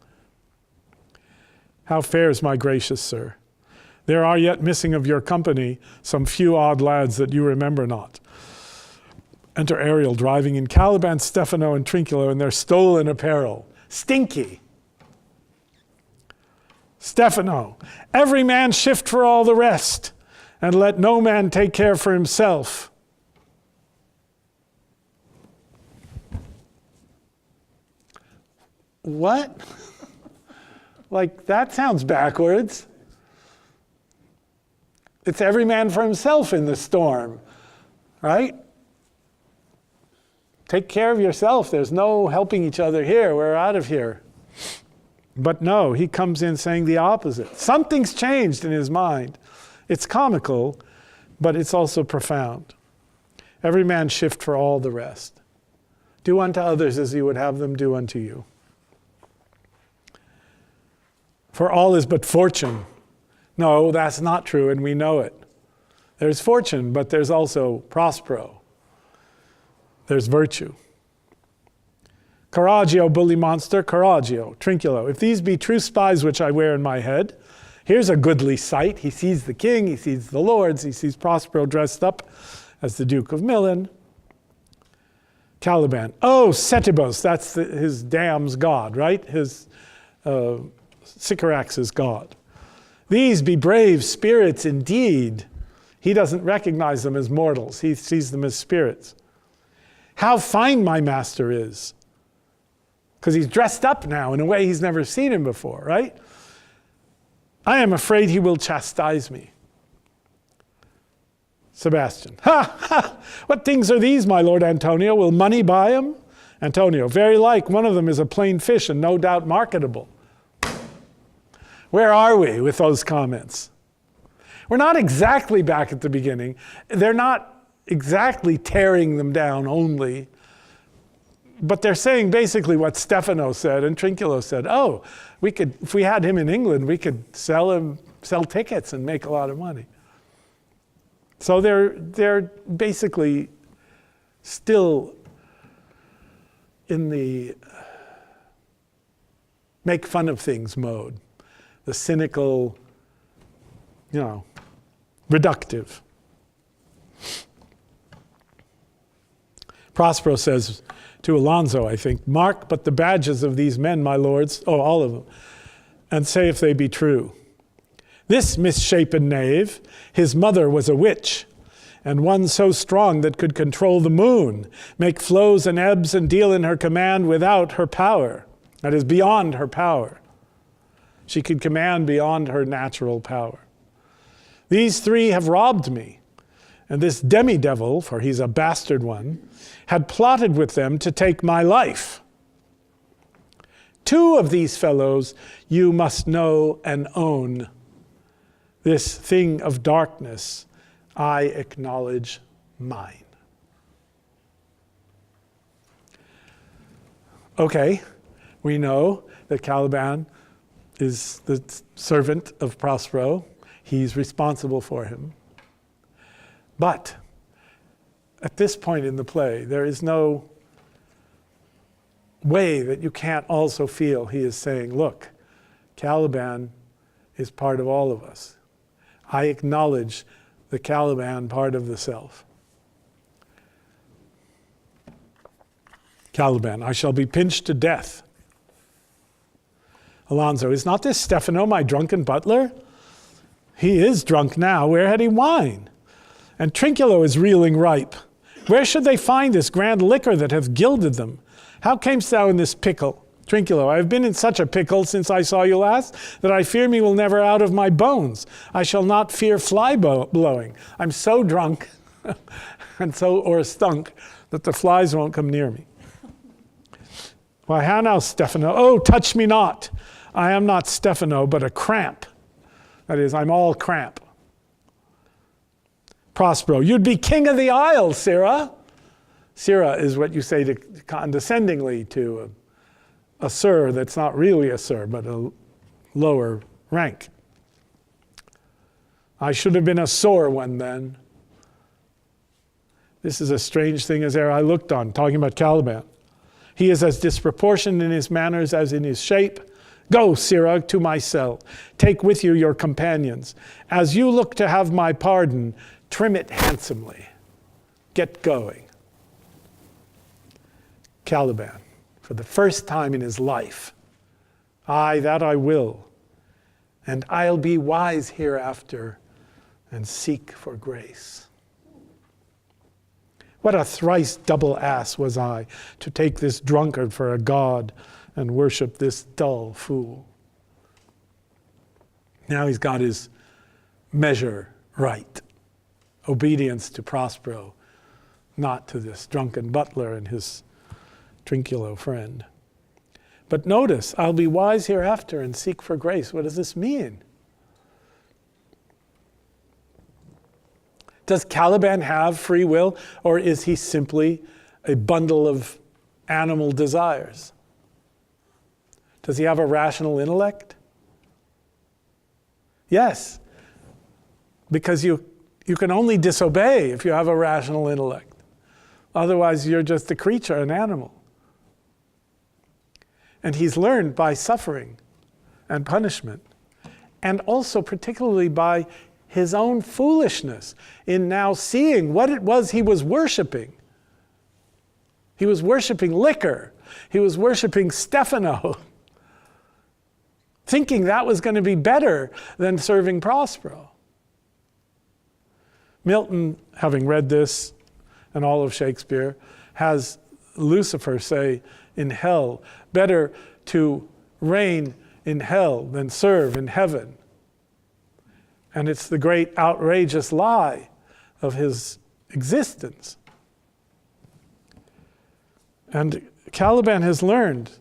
How fares my gracious sir? There are yet missing of your company some few odd lads that you remember not. Enter Ariel driving in Caliban, Stephano, and Trinculo in their stolen apparel. Stinky. Stephano, every man shift for all the rest, and let no man take care for himself. What? Like, that sounds backwards. It's every man for himself in the storm, right? Take care of yourself. There's no helping each other here. We're out of here. But no, he comes in saying the opposite. Something's changed in his mind. It's comical, but it's also profound. Every man shift for all the rest. Do unto others as you would have them do unto you. For all is but fortune. No, that's not true, and we know it. There's fortune, but there's also prospero. There's virtue. Coraggio, bully monster, coraggio, Trinculo. If these be true spies which I wear in my head, here's a goodly sight. He sees the king, he sees the lords, he sees Prospero dressed up as the Duke of Milan. Caliban. Oh, Setibos, that's his dam's god, right? His Sycorax's god. These be brave spirits indeed. He doesn't recognize them as mortals. He sees them as spirits. How fine my master is. Because he's dressed up now in a way he's never seen him before, right? I am afraid he will chastise me. Sebastian. Ha! Ha! What things are these, my lord Antonio? Will money buy them? Antonio. Very like. One of them is a plain fish and no doubt marketable. Where are we with those comments? We're not exactly back at the beginning. They're not exactly tearing them down only, but they're saying basically what Stephano said and Trinculo said. Oh, we could, if we had him in England, we could sell tickets and make a lot of money. So they're basically still in the make fun of things mode. The cynical, reductive. Prospero says to Alonso, I think, mark but the badges of these men, my lords, all of them, and say if they be true. This misshapen knave, his mother was a witch, and one so strong that could control the moon, make flows and ebbs and deal in her command without her power, that is, beyond her power. She could command beyond her natural power. These three have robbed me, and this demi-devil, for he's a bastard one, had plotted with them to take my life. Two of these fellows you must know and own. This thing of darkness I acknowledge mine. Okay, we know that Caliban is the servant of Prospero. He's responsible for him. But at this point in the play, there is no way that you can't also feel he is saying, look, Caliban is part of all of us. I acknowledge the Caliban part of the self. Caliban, I shall be pinched to death. Alonso, is not this Stephano, my drunken butler? He is drunk now. Where had he wine? And Trinculo is reeling ripe. Where should they find this grand liquor that hath gilded them? How camest thou in this pickle? Trinculo, I have been in such a pickle since I saw you last, that I fear me will never out of my bones. I shall not fear fly blowing. I'm so drunk or stunk that the flies won't come near me. Why, how now, Stephano? Oh, touch me not. I am not Stephano, but a cramp. That is, I'm all cramp. Prospero, you'd be king of the isle, Sirrah. Sirrah is what you say condescendingly to a sir that's not really a sir, but a lower rank. I should have been a sore one then. This is a strange thing as e'er I looked on, talking about Caliban. He is as disproportioned in his manners as in his shape. Go, Sirrah, to my cell. Take with you your companions. As you look to have my pardon, trim it handsomely. Get going. Caliban, for the first time in his life, aye, that I will, and I'll be wise hereafter and seek for grace. What a thrice double ass was I to take this drunkard for a god and worship this dull fool. Now he's got his measure right. Obedience to Prospero, not to this drunken butler and his Trinculo friend. But notice, I'll be wise hereafter and seek for grace. What does this mean? Does Caliban have free will, or is he simply a bundle of animal desires? Does he have a rational intellect? Yes, because you can only disobey if you have a rational intellect. Otherwise, you're just a creature, an animal. And he's learned by suffering and punishment, and also particularly by his own foolishness in now seeing what it was he was worshiping. He was worshiping liquor. He was worshiping Stefano, thinking that was going to be better than serving Prospero. Milton, having read this and all of Shakespeare, has Lucifer say in hell, better to reign in hell than serve in heaven. And it's the great outrageous lie of his existence. And Caliban has learned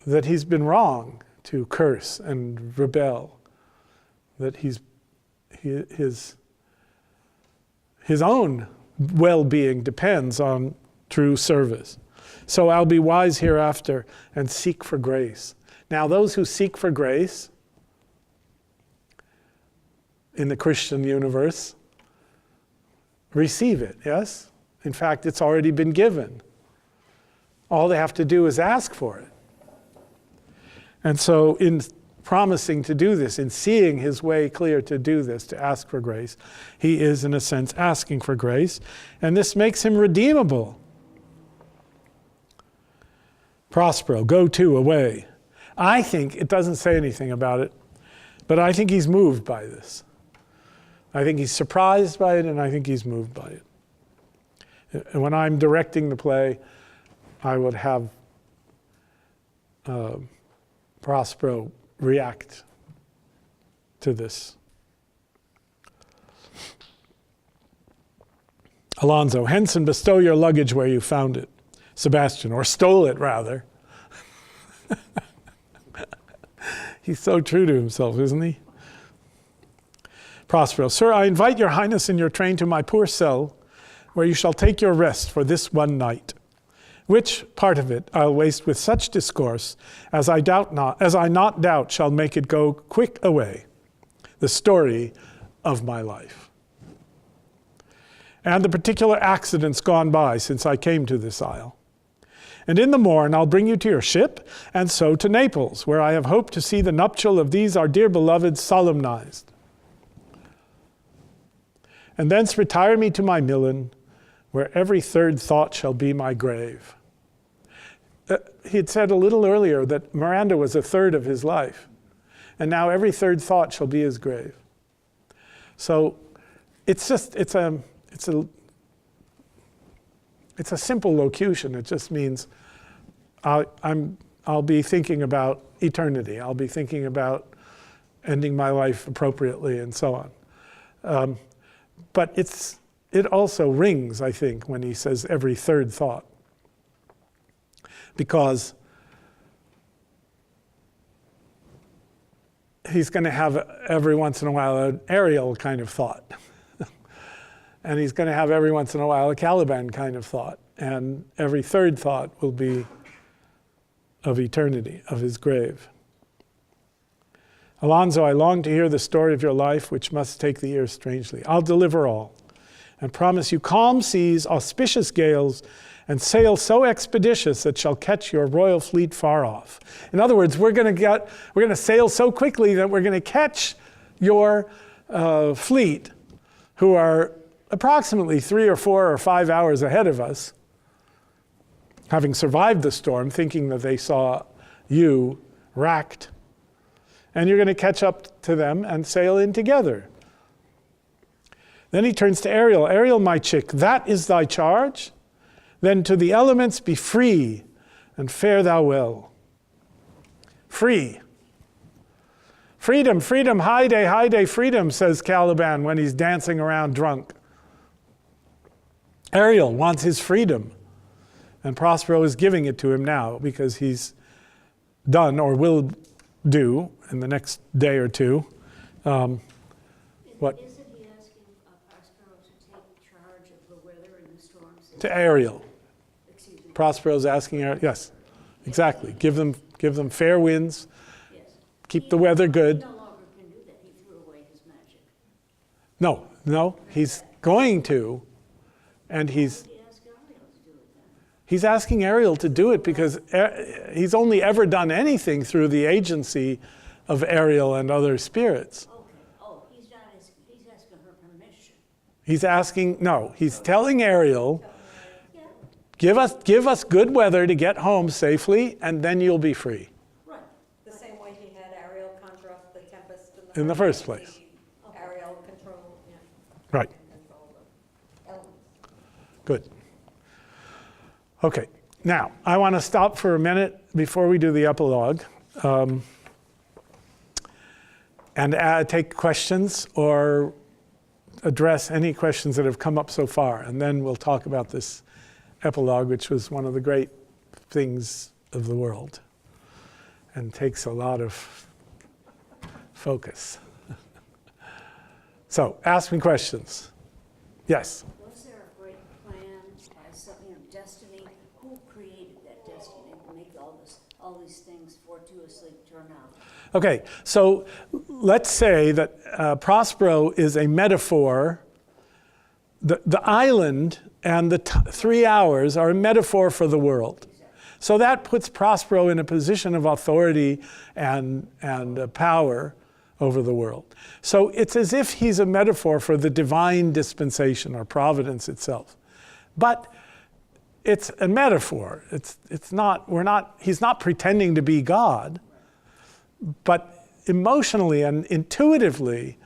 that he's been wrong to curse and rebel, that his own well-being depends on true service. So I'll be wise hereafter and seek for grace. Now those who seek for grace in the Christian universe receive it, yes? In fact, it's already been given. All they have to do is ask for it. And so in promising to do this, in seeing his way clear to do this, to ask for grace, he is in a sense asking for grace, and this makes him redeemable. Prospero, go to, away. I think, it doesn't say anything about it, but I think he's moved by this. I think he's surprised by it, and I think he's moved by it. And when I'm directing the play, I would have Prospero react to this. Alonso, hence and bestow your luggage where you found it. Sebastian, or stole it rather. He's so true to himself, isn't he? Prospero, sir, I invite your highness in your train to my poor cell, where you shall take your rest for this one night, which part of it I'll waste with such discourse as I not doubt shall make it go quick away, the story of my life, and the particular accidents gone by since I came to this isle. And in the morn I'll bring you to your ship, and so to Naples, where I have hoped to see the nuptial of these our dear beloveds solemnized. And thence retire me to my Milan, where every third thought shall be my grave. He had said a little earlier that Miranda was a third of his life, and now every third thought shall be his grave. So it's a simple locution. It just means I'll be thinking about eternity. I'll be thinking about ending my life appropriately and so on. But it also rings, I think, when he says every third thought. Because he's going to have every once in a while an Ariel kind of thought. And he's going to have every once in a while a Caliban kind of thought. And every third thought will be of eternity, of his grave. Alonzo, I long to hear the story of your life, which must take the ear strangely. I'll deliver all, and promise you calm seas, auspicious gales, and sail so expeditious that shall catch your royal fleet far off. In other words, we're going to sail so quickly that we're going to catch your fleet, who are approximately 3 or 4 or 5 hours ahead of us, having survived the storm, thinking that they saw you racked. And you're going to catch up to them and sail in together. Then he turns to Ariel. Ariel, my chick, that is thy charge? Then to the elements be free, and fare thou well. Free. Freedom, freedom, high day, freedom, says Caliban when he's dancing around drunk. Ariel wants his freedom, and Prospero is giving it to him now because he's done, or will do, in the next day or two. What? Isn't he asking Prospero to take charge of the weather and the storms? To Ariel. Excuse me. Prospero's asking Ariel, yes, exactly. Give them fair winds, Yes. keep the weather good. He no longer can do that. He threw away his magic. No, he's going to, and He asked Ariel to do it then. he's asking Ariel to do it because he's only ever done anything through the agency of Ariel and other spirits. Okay. Oh, he's not asking. He's asking her permission. He's telling Ariel, Yeah. give us good weather to get home safely, and then you'll be free. Right. The same way he had Ariel conjure up the tempest In the first place. Ariel control, Right, control the elements. good. Okay, now I want to stop for a minute before we do the epilogue and take questions or address any questions that have come up so far, and then we'll talk about this epilogue, which was one of the great things of the world and takes a lot of focus. So, ask me questions. Yes? Was there a great plan by something of destiny? Who created that destiny to make all these things fortuitously turn out? Okay, so let's say that Prospero is a metaphor. The island and the 3 hours are a metaphor for the world. So that puts Prospero in a position of authority and power over the world. So it's as if he's a metaphor for the divine dispensation or providence itself. But it's a metaphor. He's not pretending to be God. But emotionally and intuitively,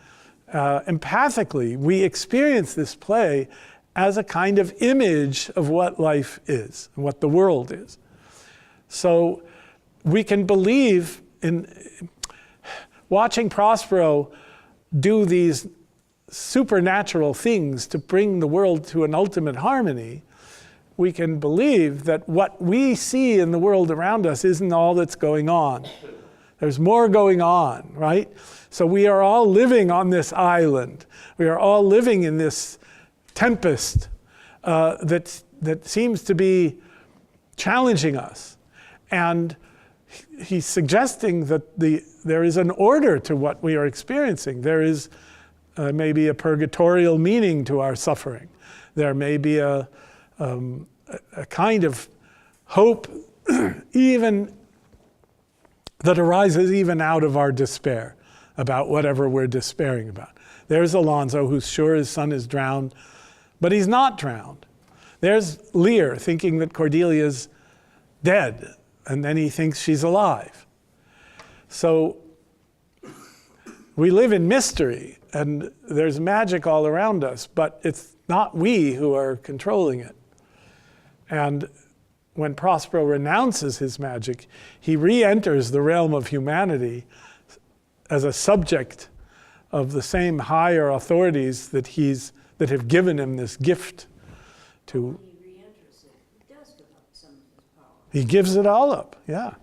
empathically, we experience this play as a kind of image of what life is, and what the world is. So we can believe in watching Prospero do these supernatural things to bring the world to an ultimate harmony. We can believe that what we see in the world around us isn't all that's going on. There's more going on, right? So we are all living on this island. We are all living in this tempest that seems to be challenging us. And he's suggesting that there is an order to what we are experiencing. There is maybe a purgatorial meaning to our suffering. There may be a kind of hope even that arises even out of our despair about whatever we're despairing about. There's Alonzo, who's sure his son is drowned, but he's not drowned. There's Lear, thinking that Cordelia's dead, and then he thinks she's alive. So we live in mystery, and there's magic all around us, but it's not we who are controlling it. And when Prospero renounces his magic, he re-enters the realm of humanity as a subject of the same higher authorities that have given him this gift to. When he re-enters it, he does give up some of his power. He gives it all up, yeah.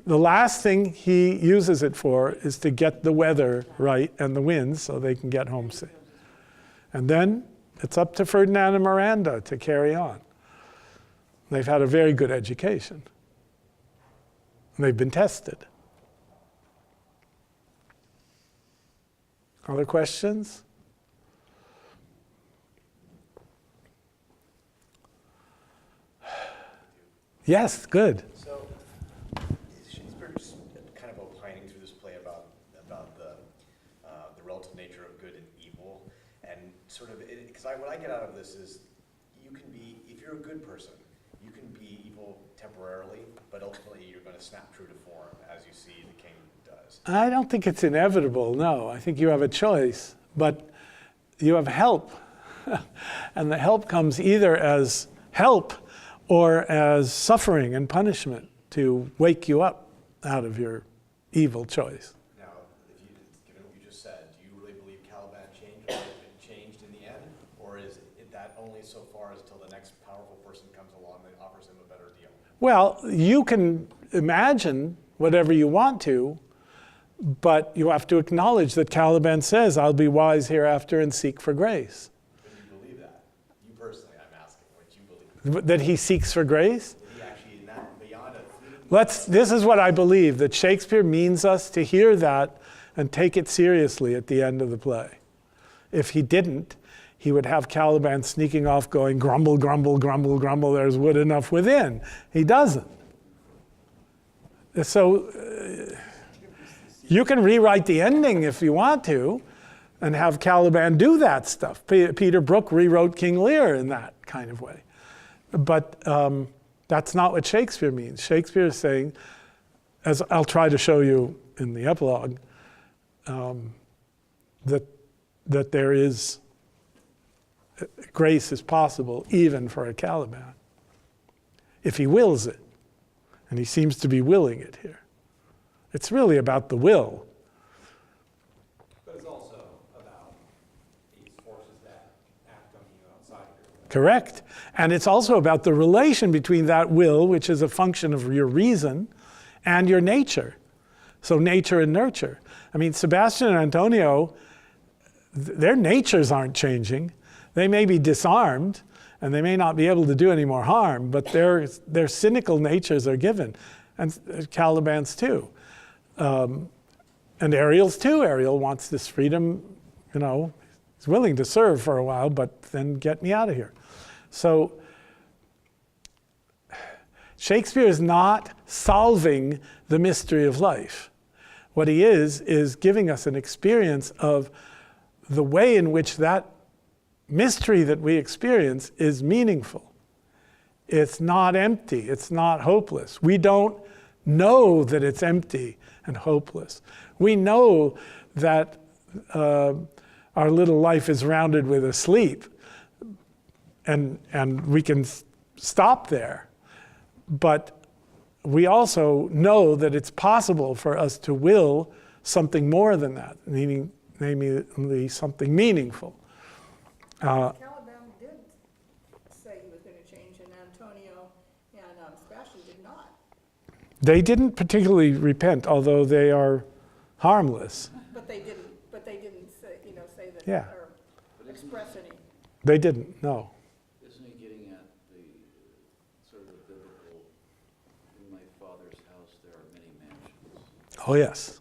The last thing he uses it for is to get the weather right and the winds so they can get home safe. And then it's up to Ferdinand and Miranda to carry on. They've had a very good education. And they've been tested. Other questions? Yes, good. So, Shakespeare's kind of opining through this play about the relative nature of good and evil, and sort of, because what I get out of this is, you can be, if you're a good person, you can be evil temporarily, but ultimately you're going to snap true to form, as you see the king does. I don't think it's inevitable, no. I think you have a choice, but you have help. And the help comes either as help or as suffering and punishment to wake you up out of your evil choice. Now, given what you just said, do you really believe Caliban changed in the end, or is that only so far as till the next powerful person comes along that offers him a better deal? Well, you can imagine whatever you want to, but you have to acknowledge that Caliban says, I'll be wise hereafter and seek for grace. But you believe that? You personally, I'm asking what you believe. That he seeks for grace? That he actually, not beyond a This is what I believe, that Shakespeare means us to hear that and take it seriously at the end of the play. If he didn't, he would have Caliban sneaking off going, grumble, grumble, grumble, grumble, there's wood enough within. He doesn't. So you can rewrite the ending if you want to and have Caliban do that stuff. Peter Brook rewrote King Lear in that kind of way. But that's not what Shakespeare means. Shakespeare is saying, as I'll try to show you in the epilogue, that there is, grace is possible even for a Caliban, if he wills it. And he seems to be willing it here. It's really about the will. But it's also about these forces that act on you outside of your will. Correct. And it's also about the relation between that will, which is a function of your reason, and your nature. So nature and nurture. I mean, Sebastian and Antonio, their natures aren't changing. They may be disarmed, and they may not be able to do any more harm, but their cynical natures are given. And Caliban's too. And Ariel's too. Ariel wants this freedom, he's willing to serve for a while, but then get me out of here. So Shakespeare is not solving the mystery of life. What he is giving us an experience of the way in which that mystery that we experience is meaningful. It's not empty. It's not hopeless. We don't know that it's empty and hopeless. We know that our little life is rounded with a sleep, and we can stop there. But we also know that it's possible for us to will something more than that, namely something meaningful. Caliban did say he was going to change, and Antonio and Sebastian did not. They didn't particularly repent, although they are harmless. But they didn't say that, Yeah. or express any. They didn't, no. Isn't he getting at the sort of the biblical, in my Father's house there are many mansions? Oh, yes.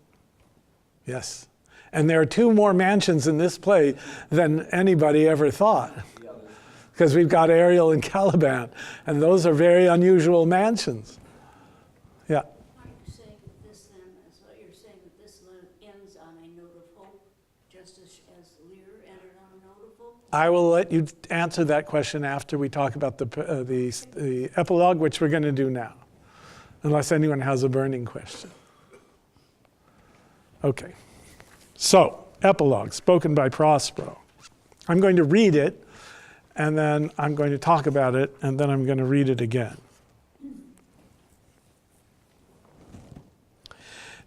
Yes. And there are 2 more mansions in this play than anybody ever thought. Because we've got Ariel and Caliban, and those are very unusual mansions. Yeah. Are you saying that this then, is what you're saying, that this ends on a note of hope, just as Lear ended on a note of hope? I will let you answer that question after we talk about the epilogue, which we're going to do now, unless anyone has a burning question. Okay. So, epilogue, spoken by Prospero. I'm going to read it, and then I'm going to talk about it, and then I'm going to read it again.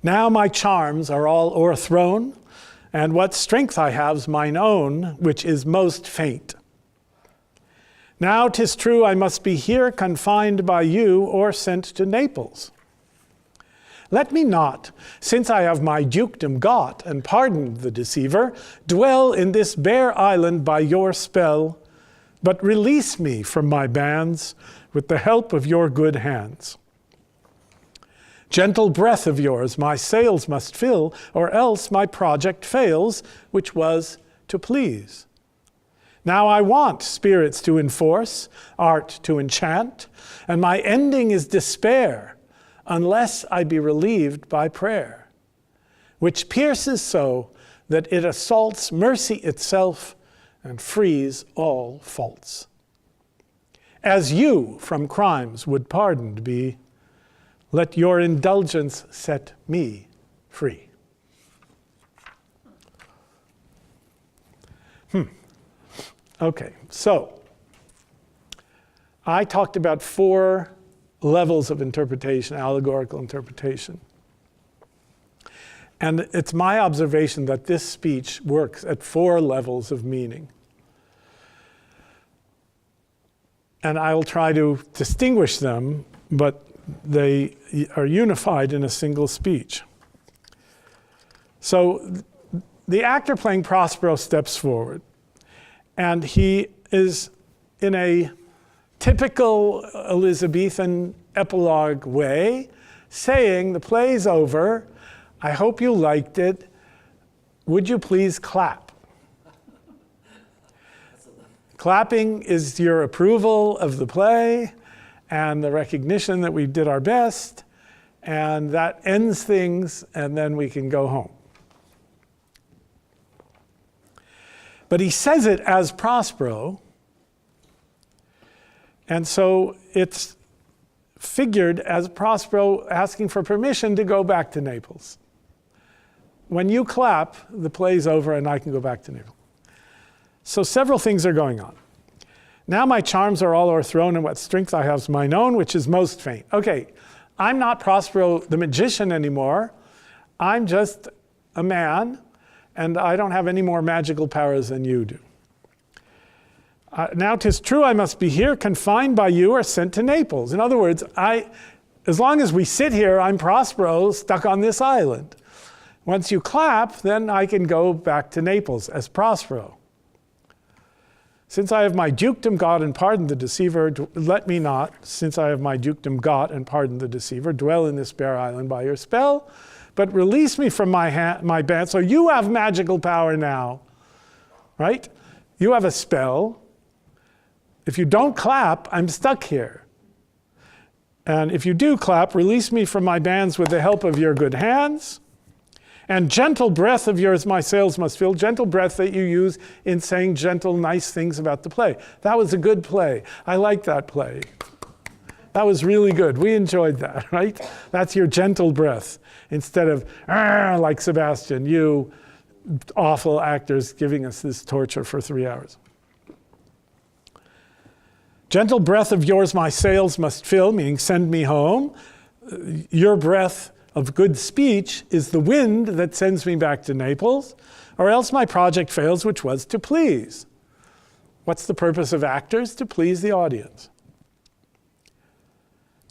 Now my charms are all o'erthrown, and what strength I have's mine own, which is most faint. Now 'tis true I must be here confined by you, or sent to Naples. Let me not, since I have my dukedom got and pardoned the deceiver, dwell in this bare island by your spell, but release me from my bands with the help of your good hands. Gentle breath of yours my sails must fill, or else my project fails, which was to please. Now I want spirits to enforce, art to enchant, and my ending is despair, unless I be relieved by prayer, which pierces so that it assaults mercy itself and frees all faults. As you from crimes would pardoned be, let your indulgence set me free. Okay, so I talked about 4 levels of interpretation, allegorical interpretation. And it's my observation that this speech works at 4 levels of meaning. And I'll try to distinguish them, but they are unified in a single speech. So the actor playing Prospero steps forward, and he is in a typical Elizabethan epilogue way, saying, the play's over, I hope you liked it, would you please clap? Clapping is your approval of the play and the recognition that we did our best, and that ends things, and then we can go home. But he says it as Prospero, and so it's figured as Prospero asking for permission to go back to Naples. When you clap, the play's over and I can go back to Naples. So several things are going on. Now my charms are all o'erthrown, and what strength I have is mine own, which is most faint. Okay, I'm not Prospero the magician anymore. I'm just a man, and I don't have any more magical powers than you do. Now 'tis true I must be here, confined by you, or sent to Naples. In other words, as long as we sit here, I'm Prospero, stuck on this island. Once you clap, then I can go back to Naples as Prospero. Since I have my dukedom got and pardoned the deceiver, let me not, since I have my dukedom got and pardoned the deceiver, dwell in this bare island by your spell, but release me from my band. So you have magical power now, right? You have a spell. If you don't clap, I'm stuck here. And if you do clap, release me from my bands with the help of your good hands. And gentle breath of yours my sails must fill. Gentle breath that you use in saying gentle, nice things about the play. That was a good play. I like that play. That was really good. We enjoyed that, right? That's your gentle breath. Instead of, like Sebastian, you awful actors giving us this torture for 3 hours. Gentle breath of yours my sails must fill, meaning send me home. Your breath of good speech is the wind that sends me back to Naples, or else my project fails, which was to please. What's the purpose of actors? To please the audience.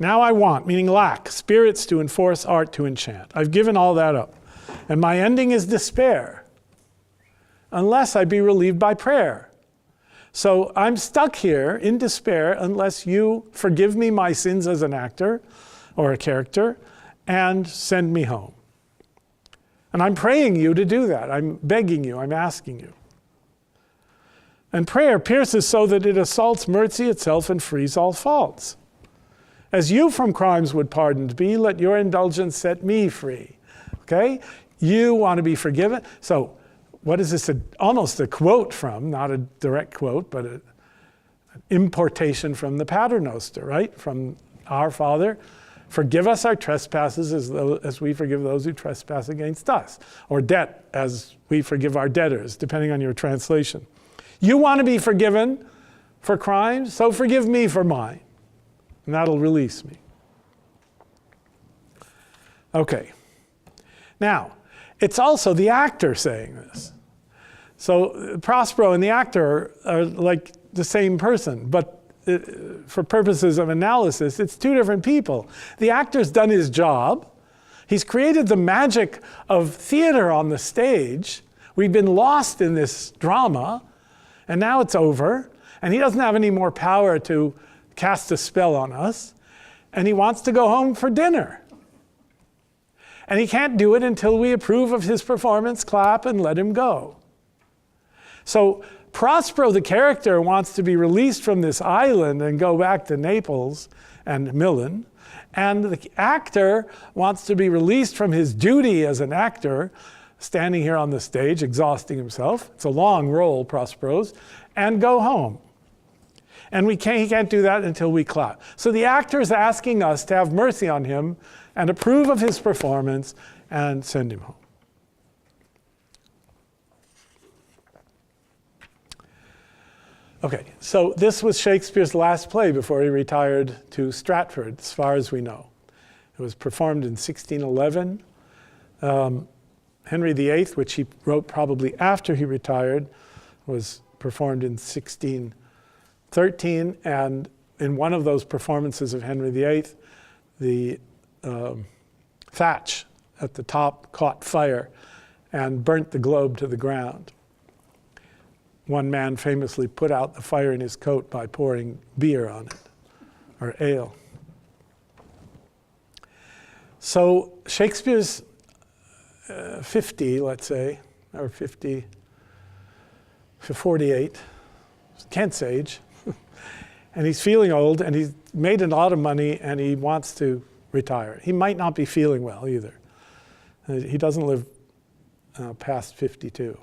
Now I want, meaning lack, spirits to enforce, art to enchant. I've given all that up. And my ending is despair, unless I be relieved by prayer. So I'm stuck here in despair unless you forgive me my sins as an actor or a character and send me home. And I'm praying you to do that. I'm begging you, I'm asking you. And prayer pierces so that it assaults mercy itself and frees all faults. As you from crimes would pardoned be, let your indulgence set me free. Okay? You want to be forgiven. So what is this? Almost a quote from, not a direct quote, but an importation from the Paternoster, right? From our Father. Forgive us our trespasses as we forgive those who trespass against us. Or debt as we forgive our debtors, depending on your translation. You want to be forgiven for crimes, so forgive me for mine. And that'll release me. Okay. Now, it's also the actor saying this. So Prospero and the actor are like the same person, but for purposes of analysis, it's 2 different people. The actor's done his job. He's created the magic of theater on the stage. We've been lost in this drama, and now it's over, and he doesn't have any more power to cast a spell on us, and he wants to go home for dinner. And he can't do it until we approve of his performance, clap, and let him go. So Prospero, the character, wants to be released from this island and go back to Naples and Milan. And the actor wants to be released from his duty as an actor, standing here on the stage, exhausting himself. It's a long role, Prospero's, and go home. And he can't do that until we clap. So the actor is asking us to have mercy on him and approve of his performance and send him home. Okay, so this was Shakespeare's last play before he retired to Stratford, as far as we know. It was performed in 1611. Henry VIII, which he wrote probably after he retired, was performed in 1613. And in one of those performances of Henry VIII, the thatch at the top caught fire and burnt the globe to the ground. One man famously put out the fire in his coat by pouring beer on it, or ale. So Shakespeare's 50, let's say, or 48, Kent's age, and he's feeling old, and he's made a lot of money, and he wants to retire. He might not be feeling well either. He doesn't live past 52.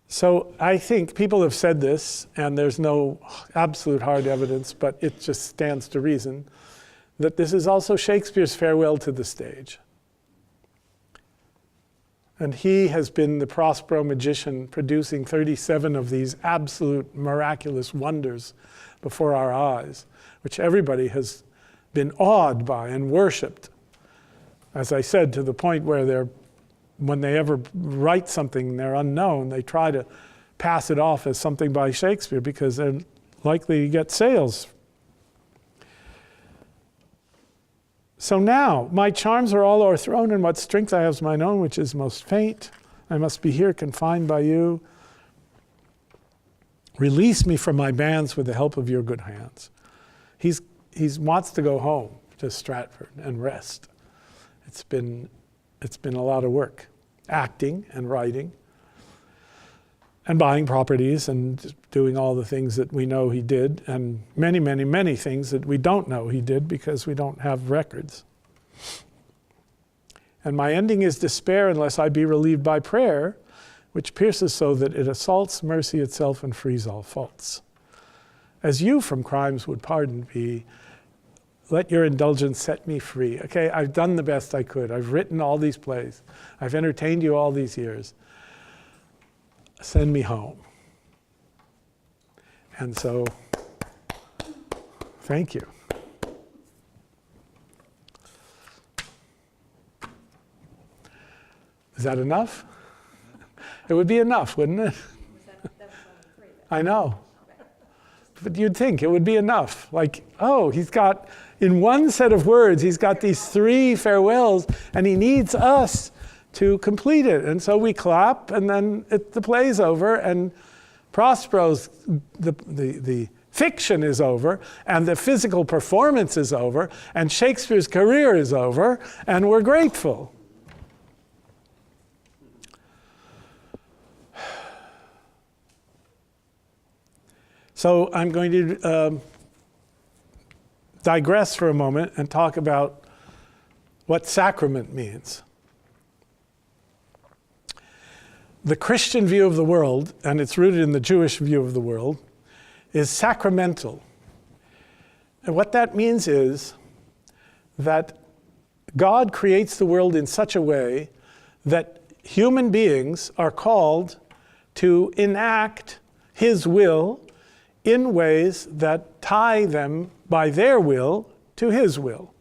So I think people have said this, and there's no absolute hard evidence, but it just stands to reason, that this is also Shakespeare's farewell to the stage. And he has been the Prospero magician, producing 37 of these absolute miraculous wonders before our eyes, which everybody has been awed by and worshipped. As I said, to the point where when they ever write something they're unknown, they try to pass it off as something by Shakespeare because they're likely to get sales. So now, my charms are all o'erthrown, and what strength I have is mine own, which is most faint. I must be here confined by you. Release me from my bands with the help of your good hands. He wants to go home to Stratford and rest. It's been a lot of work, acting and writing and buying properties and doing all the things that we know he did, and many, many, many things that we don't know he did because we don't have records. And my ending is despair unless I be relieved by prayer, which pierces so that it assaults mercy itself and frees all faults. As you from crimes would pardon me, let your indulgence set me free. Okay, I've done the best I could. I've written all these plays. I've entertained you all these years. Send me home. And so, thank you. Is that enough? It would be enough, wouldn't it? That was only three then. I know. But you'd think it would be enough. Like, oh, he's got, in one set of words, he's got these 3 farewells, and he needs us to complete it. And so we clap, and then the play's over, and Prospero's, the fiction is over, and the physical performance is over, and Shakespeare's career is over, and we're grateful. So I'm going to digress for a moment and talk about what sacrament means. The Christian view of the world, and it's rooted in the Jewish view of the world, is sacramental. And what that means is that God creates the world in such a way that human beings are called to enact his will in ways that tie them by their will to his will.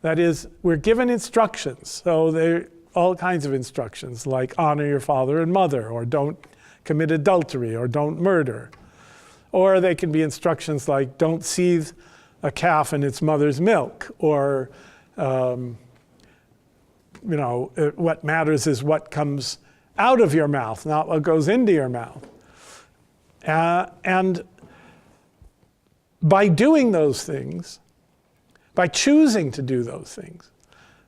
That is, we're given instructions. So there are all kinds of instructions, like honor your father and mother, or don't commit adultery, or don't murder. Or they can be instructions like don't seethe a calf in its mother's milk, or What matters is what comes out of your mouth, not what goes into your mouth. And by doing those things, by choosing to do those things,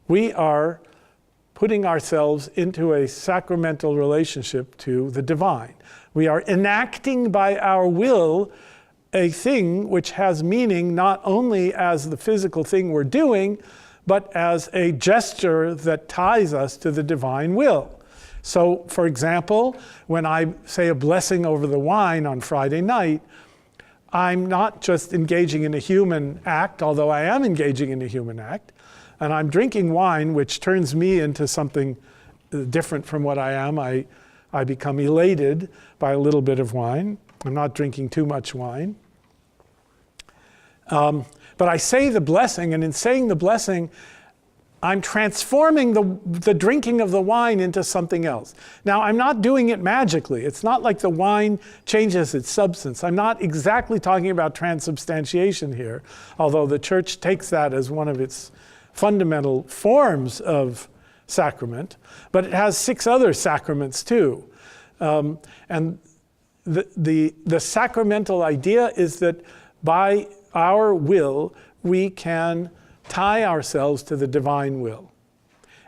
we are putting ourselves into a sacramental relationship to the divine. We are enacting by our will a thing which has meaning not only as the physical thing we're doing, but as a gesture that ties us to the divine will. So, for example, when I say a blessing over the wine on Friday night, I'm not just engaging in a human act, although I am engaging in a human act, and I'm drinking wine, which turns me into something different from what I am. I become elated by a little bit of wine. I'm not drinking too much wine. But I say the blessing, and in saying the blessing, I'm transforming the drinking of the wine into something else. Now, I'm not doing it magically. It's not like the wine changes its substance. I'm not exactly talking about transubstantiation here, although the church takes that as one of its fundamental forms of sacrament. But it has 6 other sacraments too. And the sacramental idea is that by our will, we can tie ourselves to the divine will.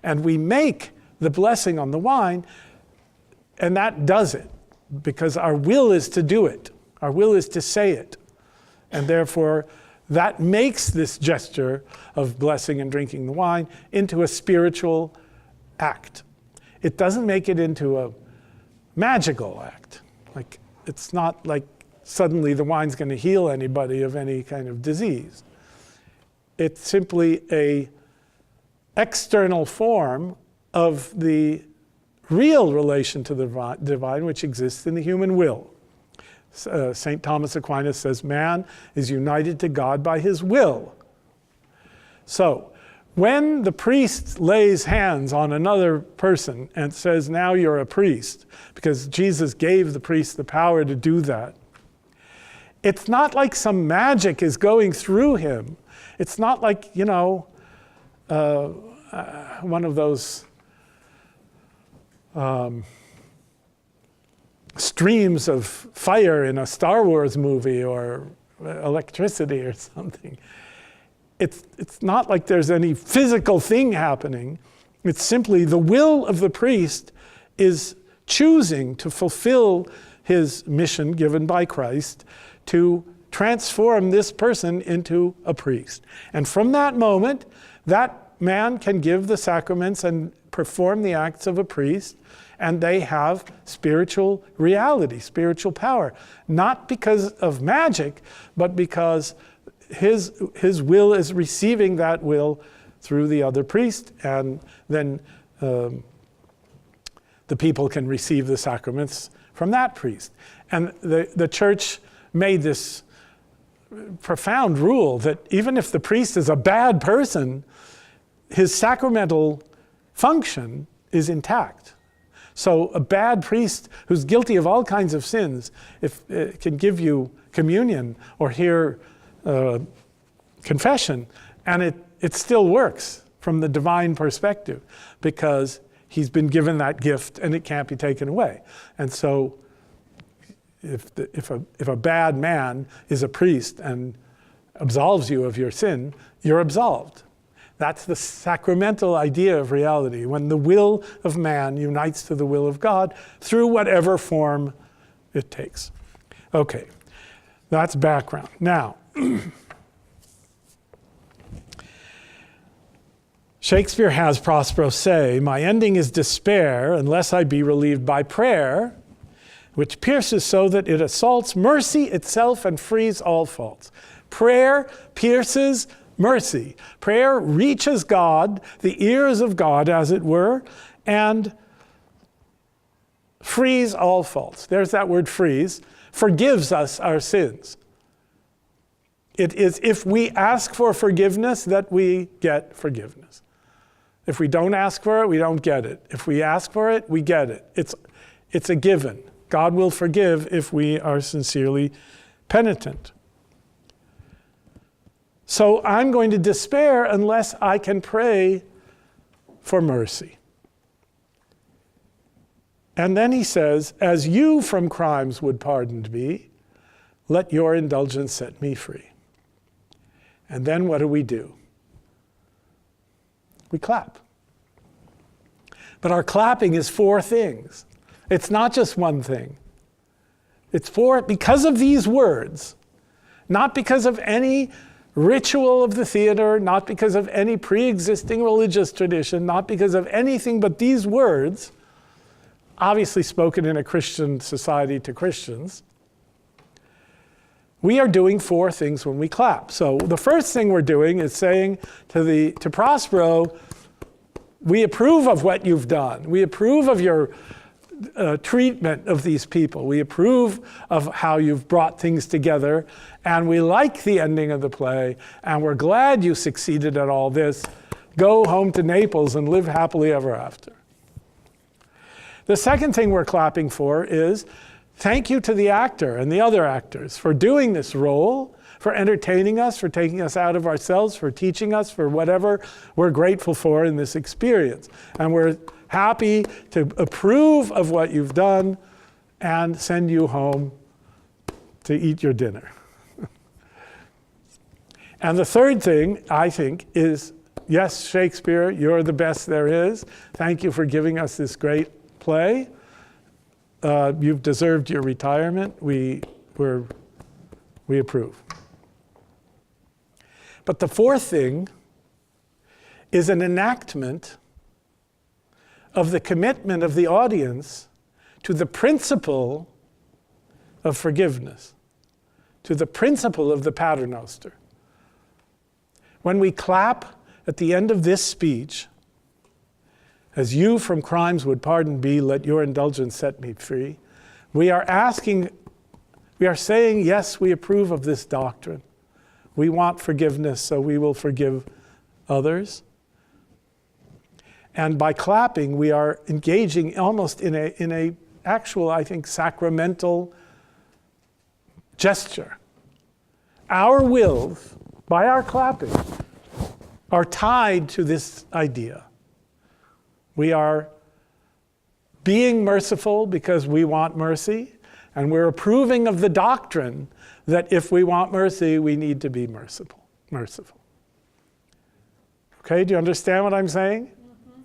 And we make the blessing on the wine, and that does it, because our will is to do it. Our will is to say it. And therefore, that makes this gesture of blessing and drinking the wine into a spiritual act. It doesn't make it into a magical act. Like, it's not like suddenly the wine's going to heal anybody of any kind of disease. It's simply an external form of the real relation to the divine which exists in the human will. St. Thomas Aquinas says man is united to God by his will. So, when the priest lays hands on another person and says, now you're a priest, because Jesus gave the priest the power to do that, it's not like some magic is going through him. It's not like, one of those streams of fire in a Star Wars movie or electricity or something. It's not like there's any physical thing happening. It's simply the will of the priest is choosing to fulfill his mission given by Christ to transform this person into a priest. And from that moment, that man can give the sacraments and perform the acts of a priest, and they have spiritual reality, spiritual power. Not because of magic, but because his will is receiving that will through the other priest, and then the people can receive the sacraments from that priest. And the church made this profound rule that even if the priest is a bad person, his sacramental function is intact. So a bad priest who's guilty of all kinds of sins, if can give you communion or hear confession, and it still works from the divine perspective, because he's been given that gift and it can't be taken away. And so if a bad man is a priest and absolves you of your sin, you're absolved. That's the sacramental idea of reality, when the will of man unites to the will of God through whatever form it takes. Okay, that's background. Now, Shakespeare has Prospero say, "My ending is despair, unless I be relieved by prayer, which pierces so that it assaults mercy itself and frees all faults." Prayer pierces mercy. Prayer reaches God, the ears of God, as it were, and frees all faults. There's that word frees. Forgives us our sins. It is if we ask for forgiveness that we get forgiveness. If we don't ask for it, we don't get it. If we ask for it, we get it. It's a given. God will forgive if we are sincerely penitent. So I'm going to despair unless I can pray for mercy. And then he says, as you from crimes would pardon me, let your indulgence set me free. And then what do? We clap. But our clapping is four things. It's not just one thing. It's four, because of these words, not because of any ritual of the theater, not because of any pre-existing religious tradition, not because of anything but these words, obviously spoken in a Christian society to Christians. We are doing four things when we clap. So the first thing we're doing is saying to Prospero, we approve of what you've done. We approve of your treatment of these people. We approve of how you've brought things together, and we like the ending of the play, and we're glad you succeeded at all this. Go home to Naples and live happily ever after. The second thing we're clapping for is thank you to the actor and the other actors for doing this role, for entertaining us, for taking us out of ourselves, for teaching us, for whatever we're grateful for in this experience. And we're happy to approve of what you've done and send you home to eat your dinner. And the third thing, I think, is, yes, Shakespeare, you're the best there is. Thank you for giving us this great play. You've deserved your retirement. We approve. But the fourth thing is an enactment of the commitment of the audience to the principle of forgiveness, to the principle of the paternoster. When we clap at the end of this speech, as you from crimes would pardon me, let your indulgence set me free, we are saying, yes, we approve of this doctrine. We want forgiveness, so we will forgive others. And by clapping, we are engaging almost in a actual, I think, sacramental gesture. Our wills, by our clapping, are tied to this idea. We are being merciful because we want mercy, and we're approving of the doctrine that if we want mercy, we need to be merciful. Okay, do you understand what I'm saying? Mm-hmm.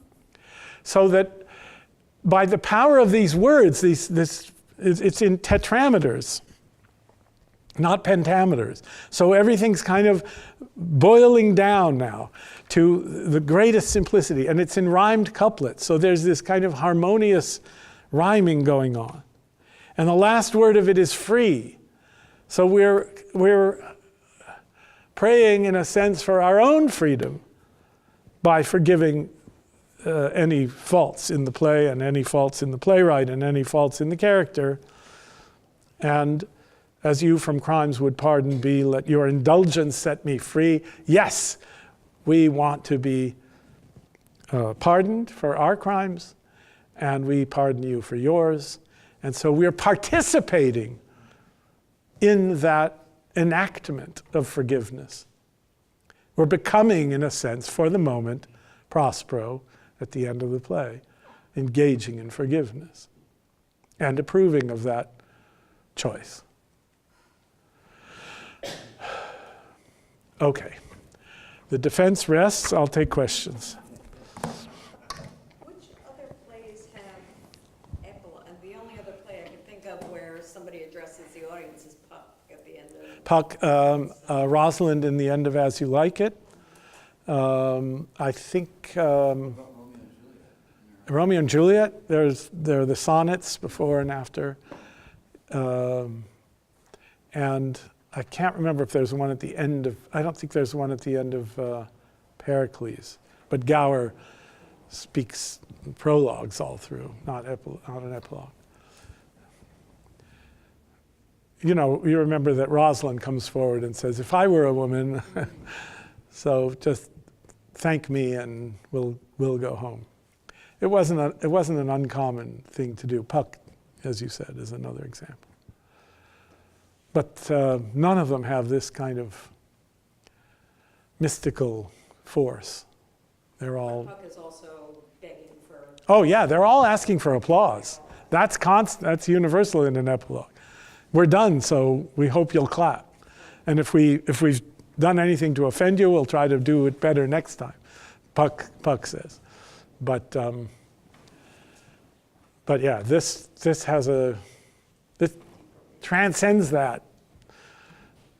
So that by the power of these words, it's in tetrameters, not pentameters. So everything's kind of boiling down now to the greatest simplicity, and it's in rhymed couplets. So there's this kind of harmonious rhyming going on. And the last word of it is free. So we're praying, in a sense, for our own freedom by forgiving any faults in the play and any faults in the playwright and any faults in the character. And as you from crimes would pardon me, let your indulgence set me free. Yes, we want to be pardoned for our crimes, and we pardon you for yours. And so we're participating in that enactment of forgiveness. We're becoming, in a sense, for the moment, Prospero at the end of the play, engaging in forgiveness and approving of that choice. Okay. The defense rests. I'll take questions. Which other plays have epilogue? And the only other play I can think of where somebody addresses the audience is Puck at the end of Puck, Rosalind in the end of As You Like It. I think Romeo and Juliet. There are the sonnets before and after. And I can't remember if there's one at the end of, I don't think there's one at the end of Pericles. But Gower speaks prologues all through, not an epilogue. You know, you remember that Rosalind comes forward and says, if I were a woman, so just thank me and we'll go home. It wasn't an uncommon thing to do. Puck, as you said, is another example. But none of them have this kind of mystical force. They're all, Puck is also begging for. oh yeah, they're all asking for applause. That's constant, that's universal in an epilogue. We're done, so we hope you'll clap. And if we've done anything to offend you, we'll try to do it better next time, Puck says. But yeah, this transcends that.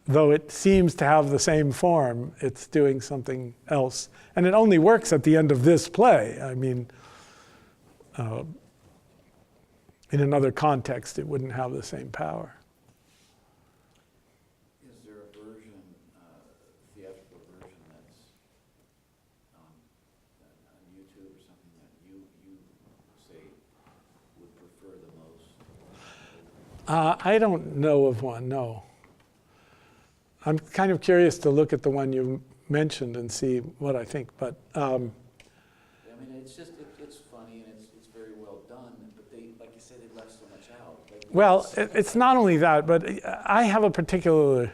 Though it seems to have the same form, it's doing something else. And it only works at the end of this play. I mean, in another context, it wouldn't have the same power. Is there a version, theatrical version that's on YouTube or something that you say would prefer the most? I don't know of one, no. I'm kind of curious to look at the one you mentioned and see what I think, but I mean, it's just, it's funny and it's very well done, but they, like you said, they left so much out. Like, well, it's not only that, but I have a particular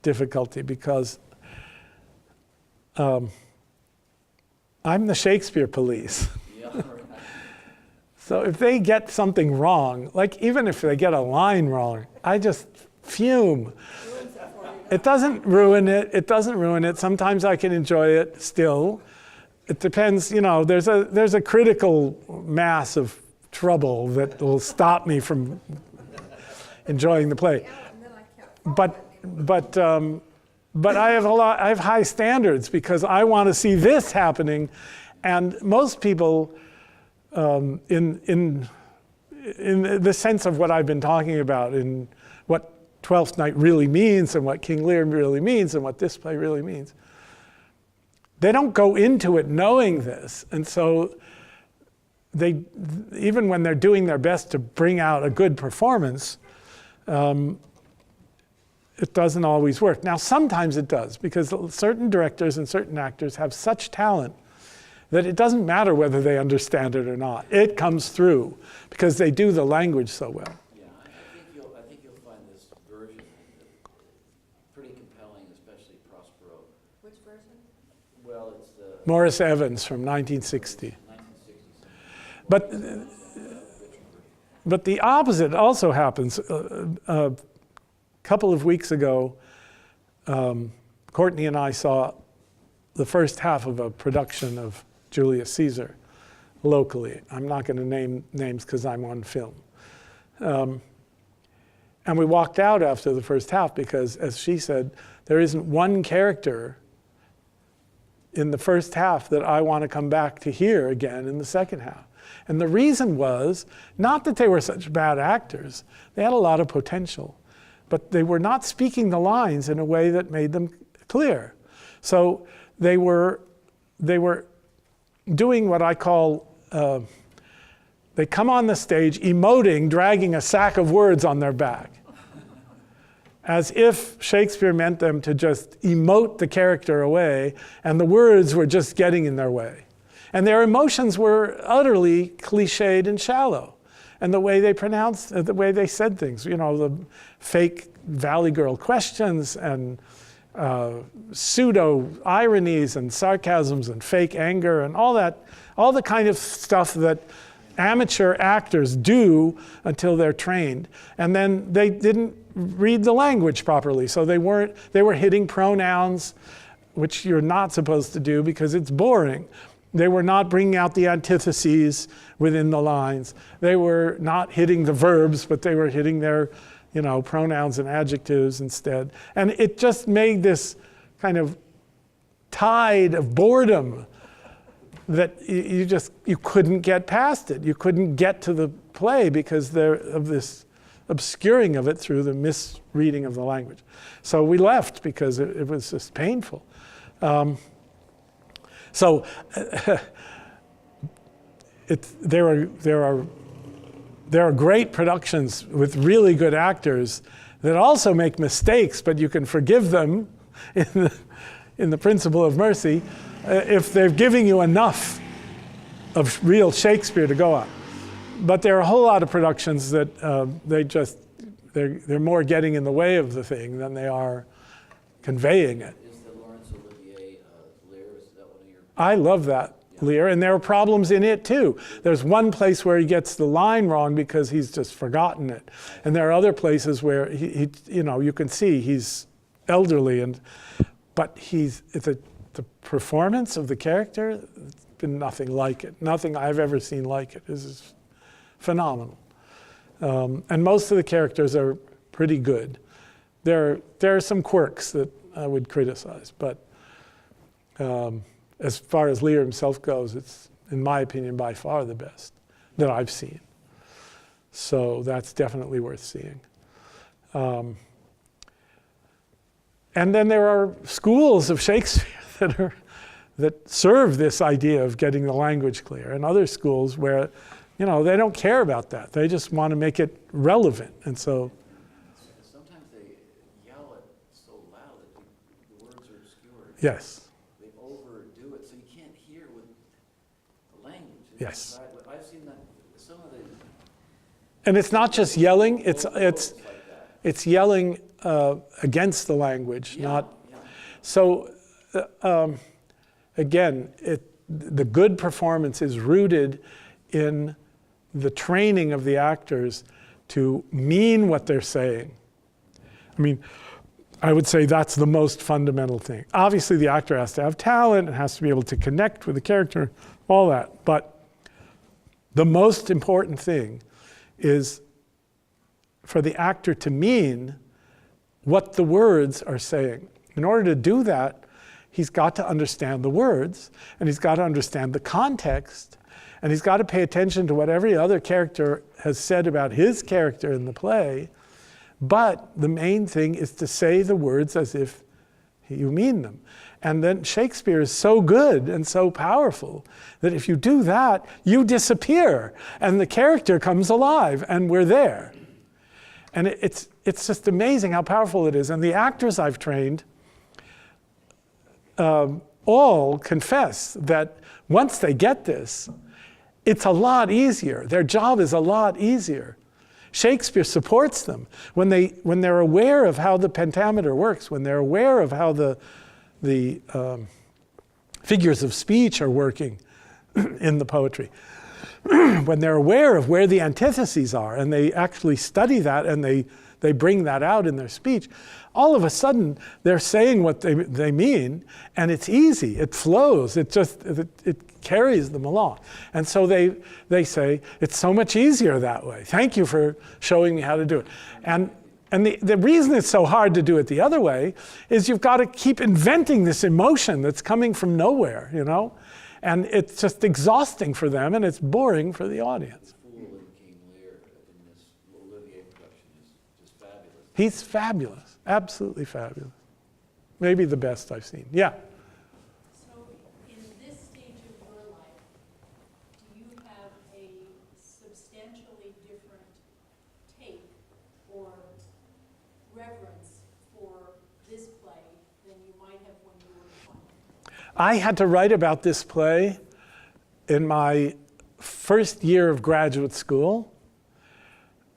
difficulty because I'm the Shakespeare police. yeah, right. So if they get something wrong, like even if they get a line wrong, I just fume. It doesn't ruin it. It doesn't ruin it. Sometimes I can enjoy it still. It depends, you know, there's a critical mass of trouble that will stop me from enjoying the play. And then I kept But I have high standards because I want to see this happening, and most people in the sense of what I've been talking about, in what Twelfth Night really means and what King Lear really means and what this play really means, they don't go into it knowing this, and so they, even when they're doing their best to bring out a good performance, it doesn't always work. Now sometimes it does, because certain directors and certain actors have such talent that it doesn't matter whether they understand it or not. It comes through because they do the language so well. Yeah, I think you'll find this version pretty compelling, especially Prospero. which version? Well, it's the Morris Evans from 1960. 1960s. But the opposite also happens. A couple of weeks ago, Courtney and I saw the first half of a production of Julius Caesar locally. I'm not going to name names because I'm on film. And we walked out after the first half because, as she said, there isn't one character in the first half that I want to come back to hear again in the second half. And the reason was not that they were such bad actors. They had a lot of potential, but they were not speaking the lines in a way that made them clear. So they were doing what I call, they come on the stage emoting, dragging a sack of words on their back, as if Shakespeare meant them to just emote the character away, and the words were just getting in their way. And their emotions were utterly cliched and shallow. And the way they pronounced, the way they said things, you know, the fake Valley Girl questions and pseudo ironies and sarcasms and fake anger and all that, all the kind of stuff that amateur actors do until they're trained. And then they didn't read the language properly. So they were hitting pronouns, which you're not supposed to do because it's boring. They were not bringing out the antitheses within the lines. They were not hitting the verbs, but they were hitting their, you know, pronouns and adjectives instead. And it just made this kind of tide of boredom that you couldn't get past it. You couldn't get to the play because of this obscuring of it through the misreading of the language. So we left because it was just painful. So there are great productions with really good actors that also make mistakes, but you can forgive them in the principle of mercy if they're giving you enough of real Shakespeare to go on. But there are a whole lot of productions that they're more getting in the way of the thing than they are conveying it. Is the Laurence Olivier I love that, Lear, and there are problems in it too. There's one place where he gets the line wrong because he's just forgotten it, and there are other places where he you know, you can see he's elderly, but the performance of the character, it's been nothing like it. Nothing I've ever seen like it. This is phenomenal, and most of the characters are pretty good. There are some quirks that I would criticize, but as far as Lear himself goes, it's, in my opinion, by far the best that I've seen. So that's definitely worth seeing. And then there are schools of Shakespeare that serve this idea of getting the language clear, and other schools where, you know, they don't care about that. They just want to make it relevant, and so. Sometimes they yell it so loud that the words are obscured. Yes. They overdo it, so you can't hear with the language. Yes. I've seen that, some of the. And it's not just yelling, it's like that. yelling against the language, Yeah, not. yeah. So again, the good performance is rooted in the training of the actors to mean what they're saying. I mean, I would say that's the most fundamental thing. Obviously, the actor has to have talent and has to be able to connect with the character, all that. But the most important thing is for the actor to mean what the words are saying. In order to do that, he's got to understand the words, and he's got to understand the context, and he's got to pay attention to what every other character has said about his character in the play. But the main thing is to say the words as if you mean them. And then Shakespeare is so good and so powerful that if you do that, you disappear, and the character comes alive, and we're there. And it's just amazing how powerful it is. And the actors I've trained all confess that once they get this, it's a lot easier. Their job is a lot easier. Shakespeare supports them. When they're aware of how the pentameter works, when they're aware of how the figures of speech are working in the poetry, when they're aware of where the antitheses are, and they actually study that, and they bring that out in their speech, all of a sudden they're saying what they mean, and it's easy, it flows, it carries them along. And so they say, it's so much easier that way. Thank you for showing me how to do it. And the reason it's so hard to do it the other way is you've got to keep inventing this emotion that's coming from nowhere, you know? And it's just exhausting for them, and it's boring for the audience. Fool in King Lear in this Olivier production is just fabulous. He's fabulous, absolutely fabulous. Maybe the best I've seen. Yeah. So in this stage of your life, do you have a substantially different take or reverence for this play than you might have when you were 20? I had to write about this play in my first year of graduate school.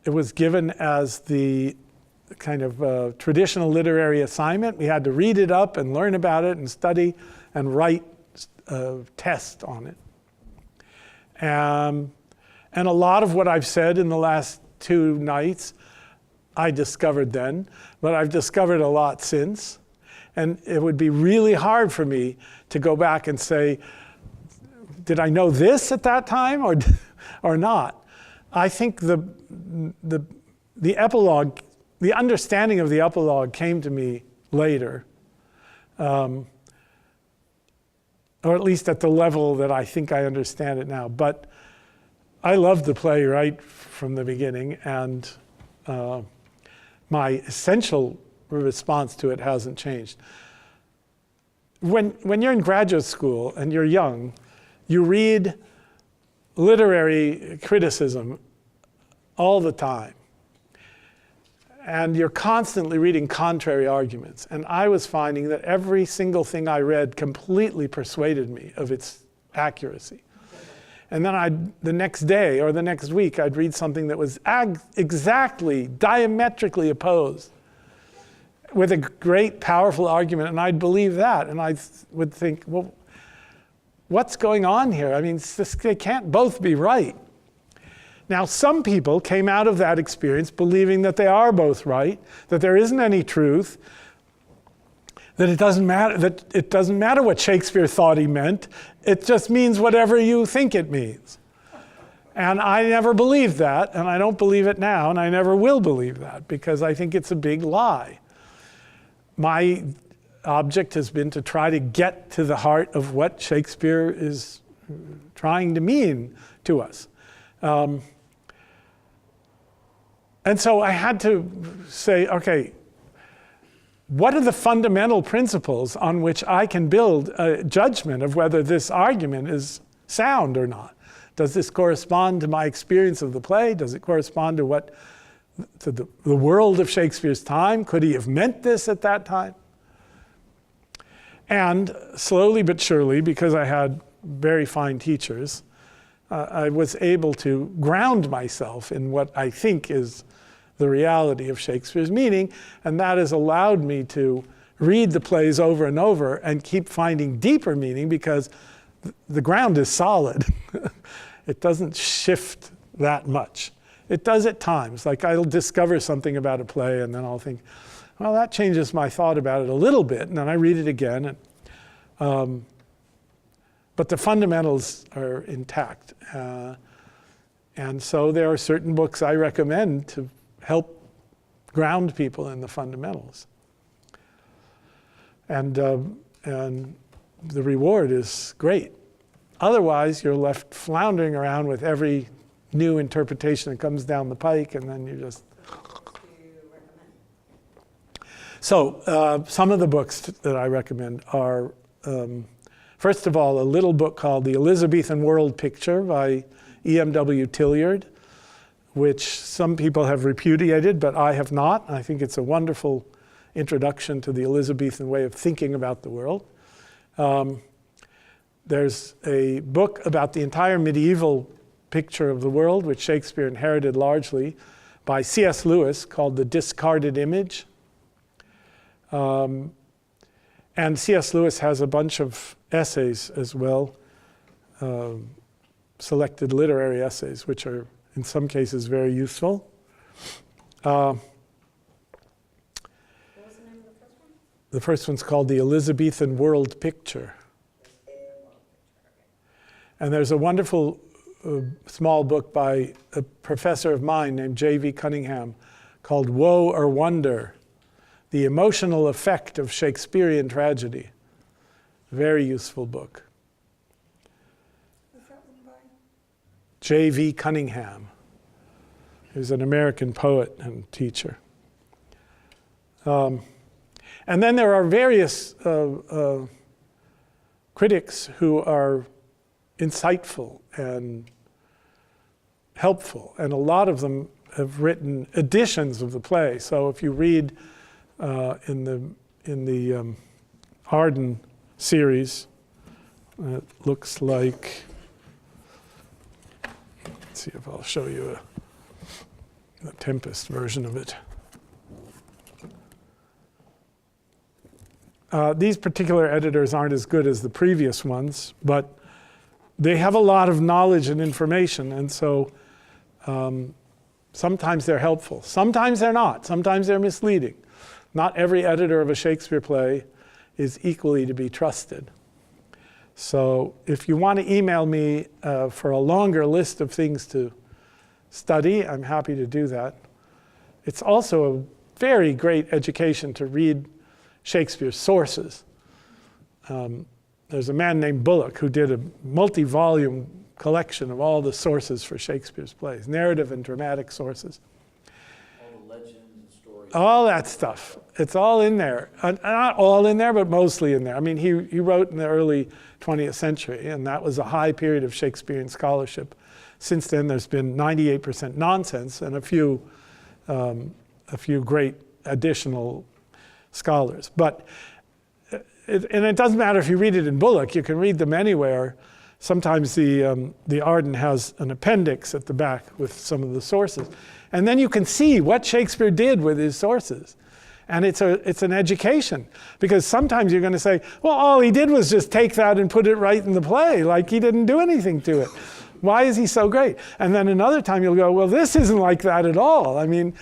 It was given as the kind of traditional literary assignment. We had to read it up and learn about it and study and write a test on it. And a lot of what I've said in the last 2 nights, I discovered then, but I've discovered a lot since. And it would be really hard for me to go back and say, did I know this at that time or not? I think the epilogue, the understanding of the epilogue came to me later, or at least at the level that I think I understand it now. But I loved the play right from the beginning, and my essential response to it hasn't changed. When you're in graduate school and you're young, you read literary criticism all the time. And you're constantly reading contrary arguments. And I was finding that every single thing I read completely persuaded me of its accuracy. And then the next day or the next week, I'd read something that was exactly, diametrically opposed with a great, powerful argument, and I'd believe that. And I would think, well, what's going on here? I mean, they can't both be right. Now, some people came out of that experience believing that they are both right, that there isn't any truth, that it doesn't matter what Shakespeare thought he meant. It just means whatever you think it means. And I never believed that, and I don't believe it now, and I never will believe that, because I think it's a big lie. My object has been to try to get to the heart of what Shakespeare is trying to mean to us. And so I had to say, okay, what are the fundamental principles on which I can build a judgment of whether this argument is sound or not? Does this correspond to my experience of the play? Does it correspond to the world of Shakespeare's time? Could he have meant this at that time? And slowly but surely, because I had very fine teachers, I was able to ground myself in what I think is the reality of Shakespeare's meaning, and that has allowed me to read the plays over and over and keep finding deeper meaning, because the ground is solid. It doesn't shift that much. It does at times. Like, I'll discover something about a play and then I'll think, well, that changes my thought about it a little bit, and then I read it again. But the fundamentals are intact. And so there are certain books I recommend to help ground people in the fundamentals. And the reward is great. Otherwise, you're left floundering around with every new interpretation that comes down the pike, and then you just... So some of the books that I recommend are, first of all, a little book called The Elizabethan World Picture by E.M.W. Tilliard, which some people have repudiated, but I have not. I think it's a wonderful introduction to the Elizabethan way of thinking about the world. There's a book about the entire medieval picture of the world, which Shakespeare inherited largely, by C.S. Lewis, called The Discarded Image. And C.S. Lewis has a bunch of essays as well, selected literary essays, which are in some cases very useful. What was the name of the first one? The first one's called The Elizabethan World Picture. And there's a wonderful small book by a professor of mine named J.V. Cunningham called Woe or Wonder: The Emotional Effect of Shakespearean Tragedy. Very useful book. Was that one by? J.V. Cunningham. He was an American poet and teacher. And then there are various critics who are insightful and helpful, and a lot of them have written editions of the play. So if you read in the Arden series, it looks like, let's see if I'll show you the Tempest version of it. These particular editors aren't as good as the previous ones, but they have a lot of knowledge and information, and so sometimes they're helpful. Sometimes they're not. Sometimes they're misleading. Not every editor of a Shakespeare play is equally to be trusted. So if you want to email me for a longer list of things to study, I'm happy to do that. It's also a very great education to read Shakespeare's sources. There's a man named Bullock who did a multi-volume collection of all the sources for Shakespeare's plays, narrative and dramatic sources. All the legends and stories. All that stuff. It's all in there. Not all in there, but mostly in there. I mean, he wrote in the early 20th century, and that was a high period of Shakespearean scholarship. Since then, there's been 98% nonsense and a few great additional scholars. But it doesn't matter if you read it in Bullock. You can read them anywhere. Sometimes the Arden has an appendix at the back with some of the sources. And then you can see what Shakespeare did with his sources. And it's an education, because sometimes you're going to say, well, all he did was just take that and put it right in the play, like he didn't do anything to it. Why is he so great? And then another time you'll go, well, this isn't like that at all. I mean,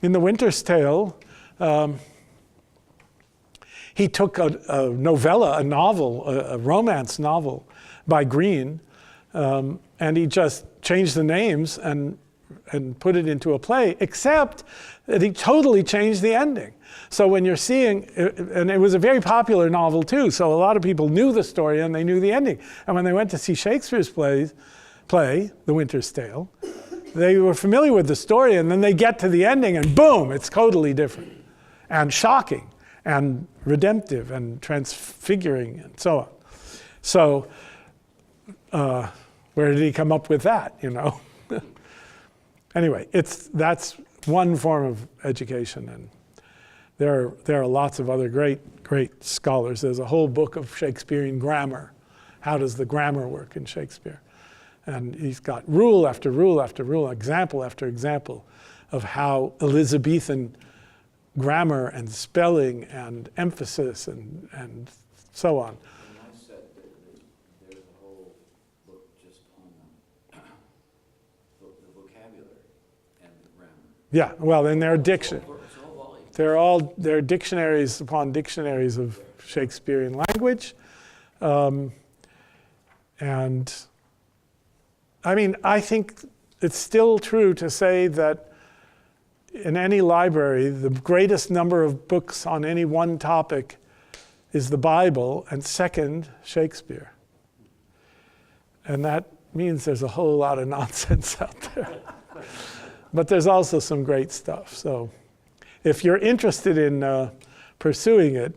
in The Winter's Tale, he took a novella, a novel, a romance novel by Greene, and he just changed the names and put it into a play, except that he totally changed the ending. So when you're seeing, and it was a very popular novel too, so a lot of people knew the story and they knew the ending. And when they went to see Shakespeare's play, The Winter's Tale, they were familiar with the story, and then they get to the ending and boom, it's totally different and shocking and redemptive and transfiguring and so on. So where did he come up with that, you know? Anyway, that's one form of education, and there are lots of other great scholars. There's a whole book of Shakespearean grammar. How does the grammar work in Shakespeare? And he's got rule after rule after rule, example after example of how Elizabethan grammar and spelling and emphasis and so on. And I said that there's a whole book just on the vocabulary and the grammar. Yeah, well, in their diction. It's all volume. They're dictionaries upon dictionaries of Shakespearean language. And I mean, I think it's still true to say that in any library, the greatest number of books on any one topic is the Bible, and second, Shakespeare. And that means there's a whole lot of nonsense out there. But there's also some great stuff. So if you're interested in pursuing it,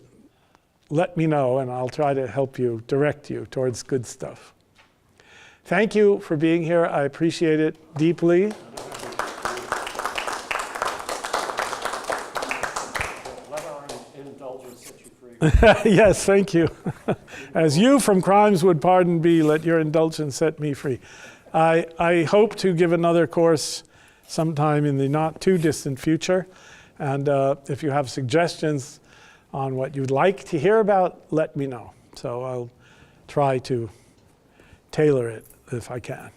let me know, and I'll try to help you, direct you towards good stuff. Thank you for being here. I appreciate it deeply. Let our indulgence set you free. Yes, thank you. As you from crimes would pardon be, let your indulgence set me free. I hope to give another course sometime in the not too distant future. And if you have suggestions on what you'd like to hear about, let me know. So I'll try to tailor it if I can.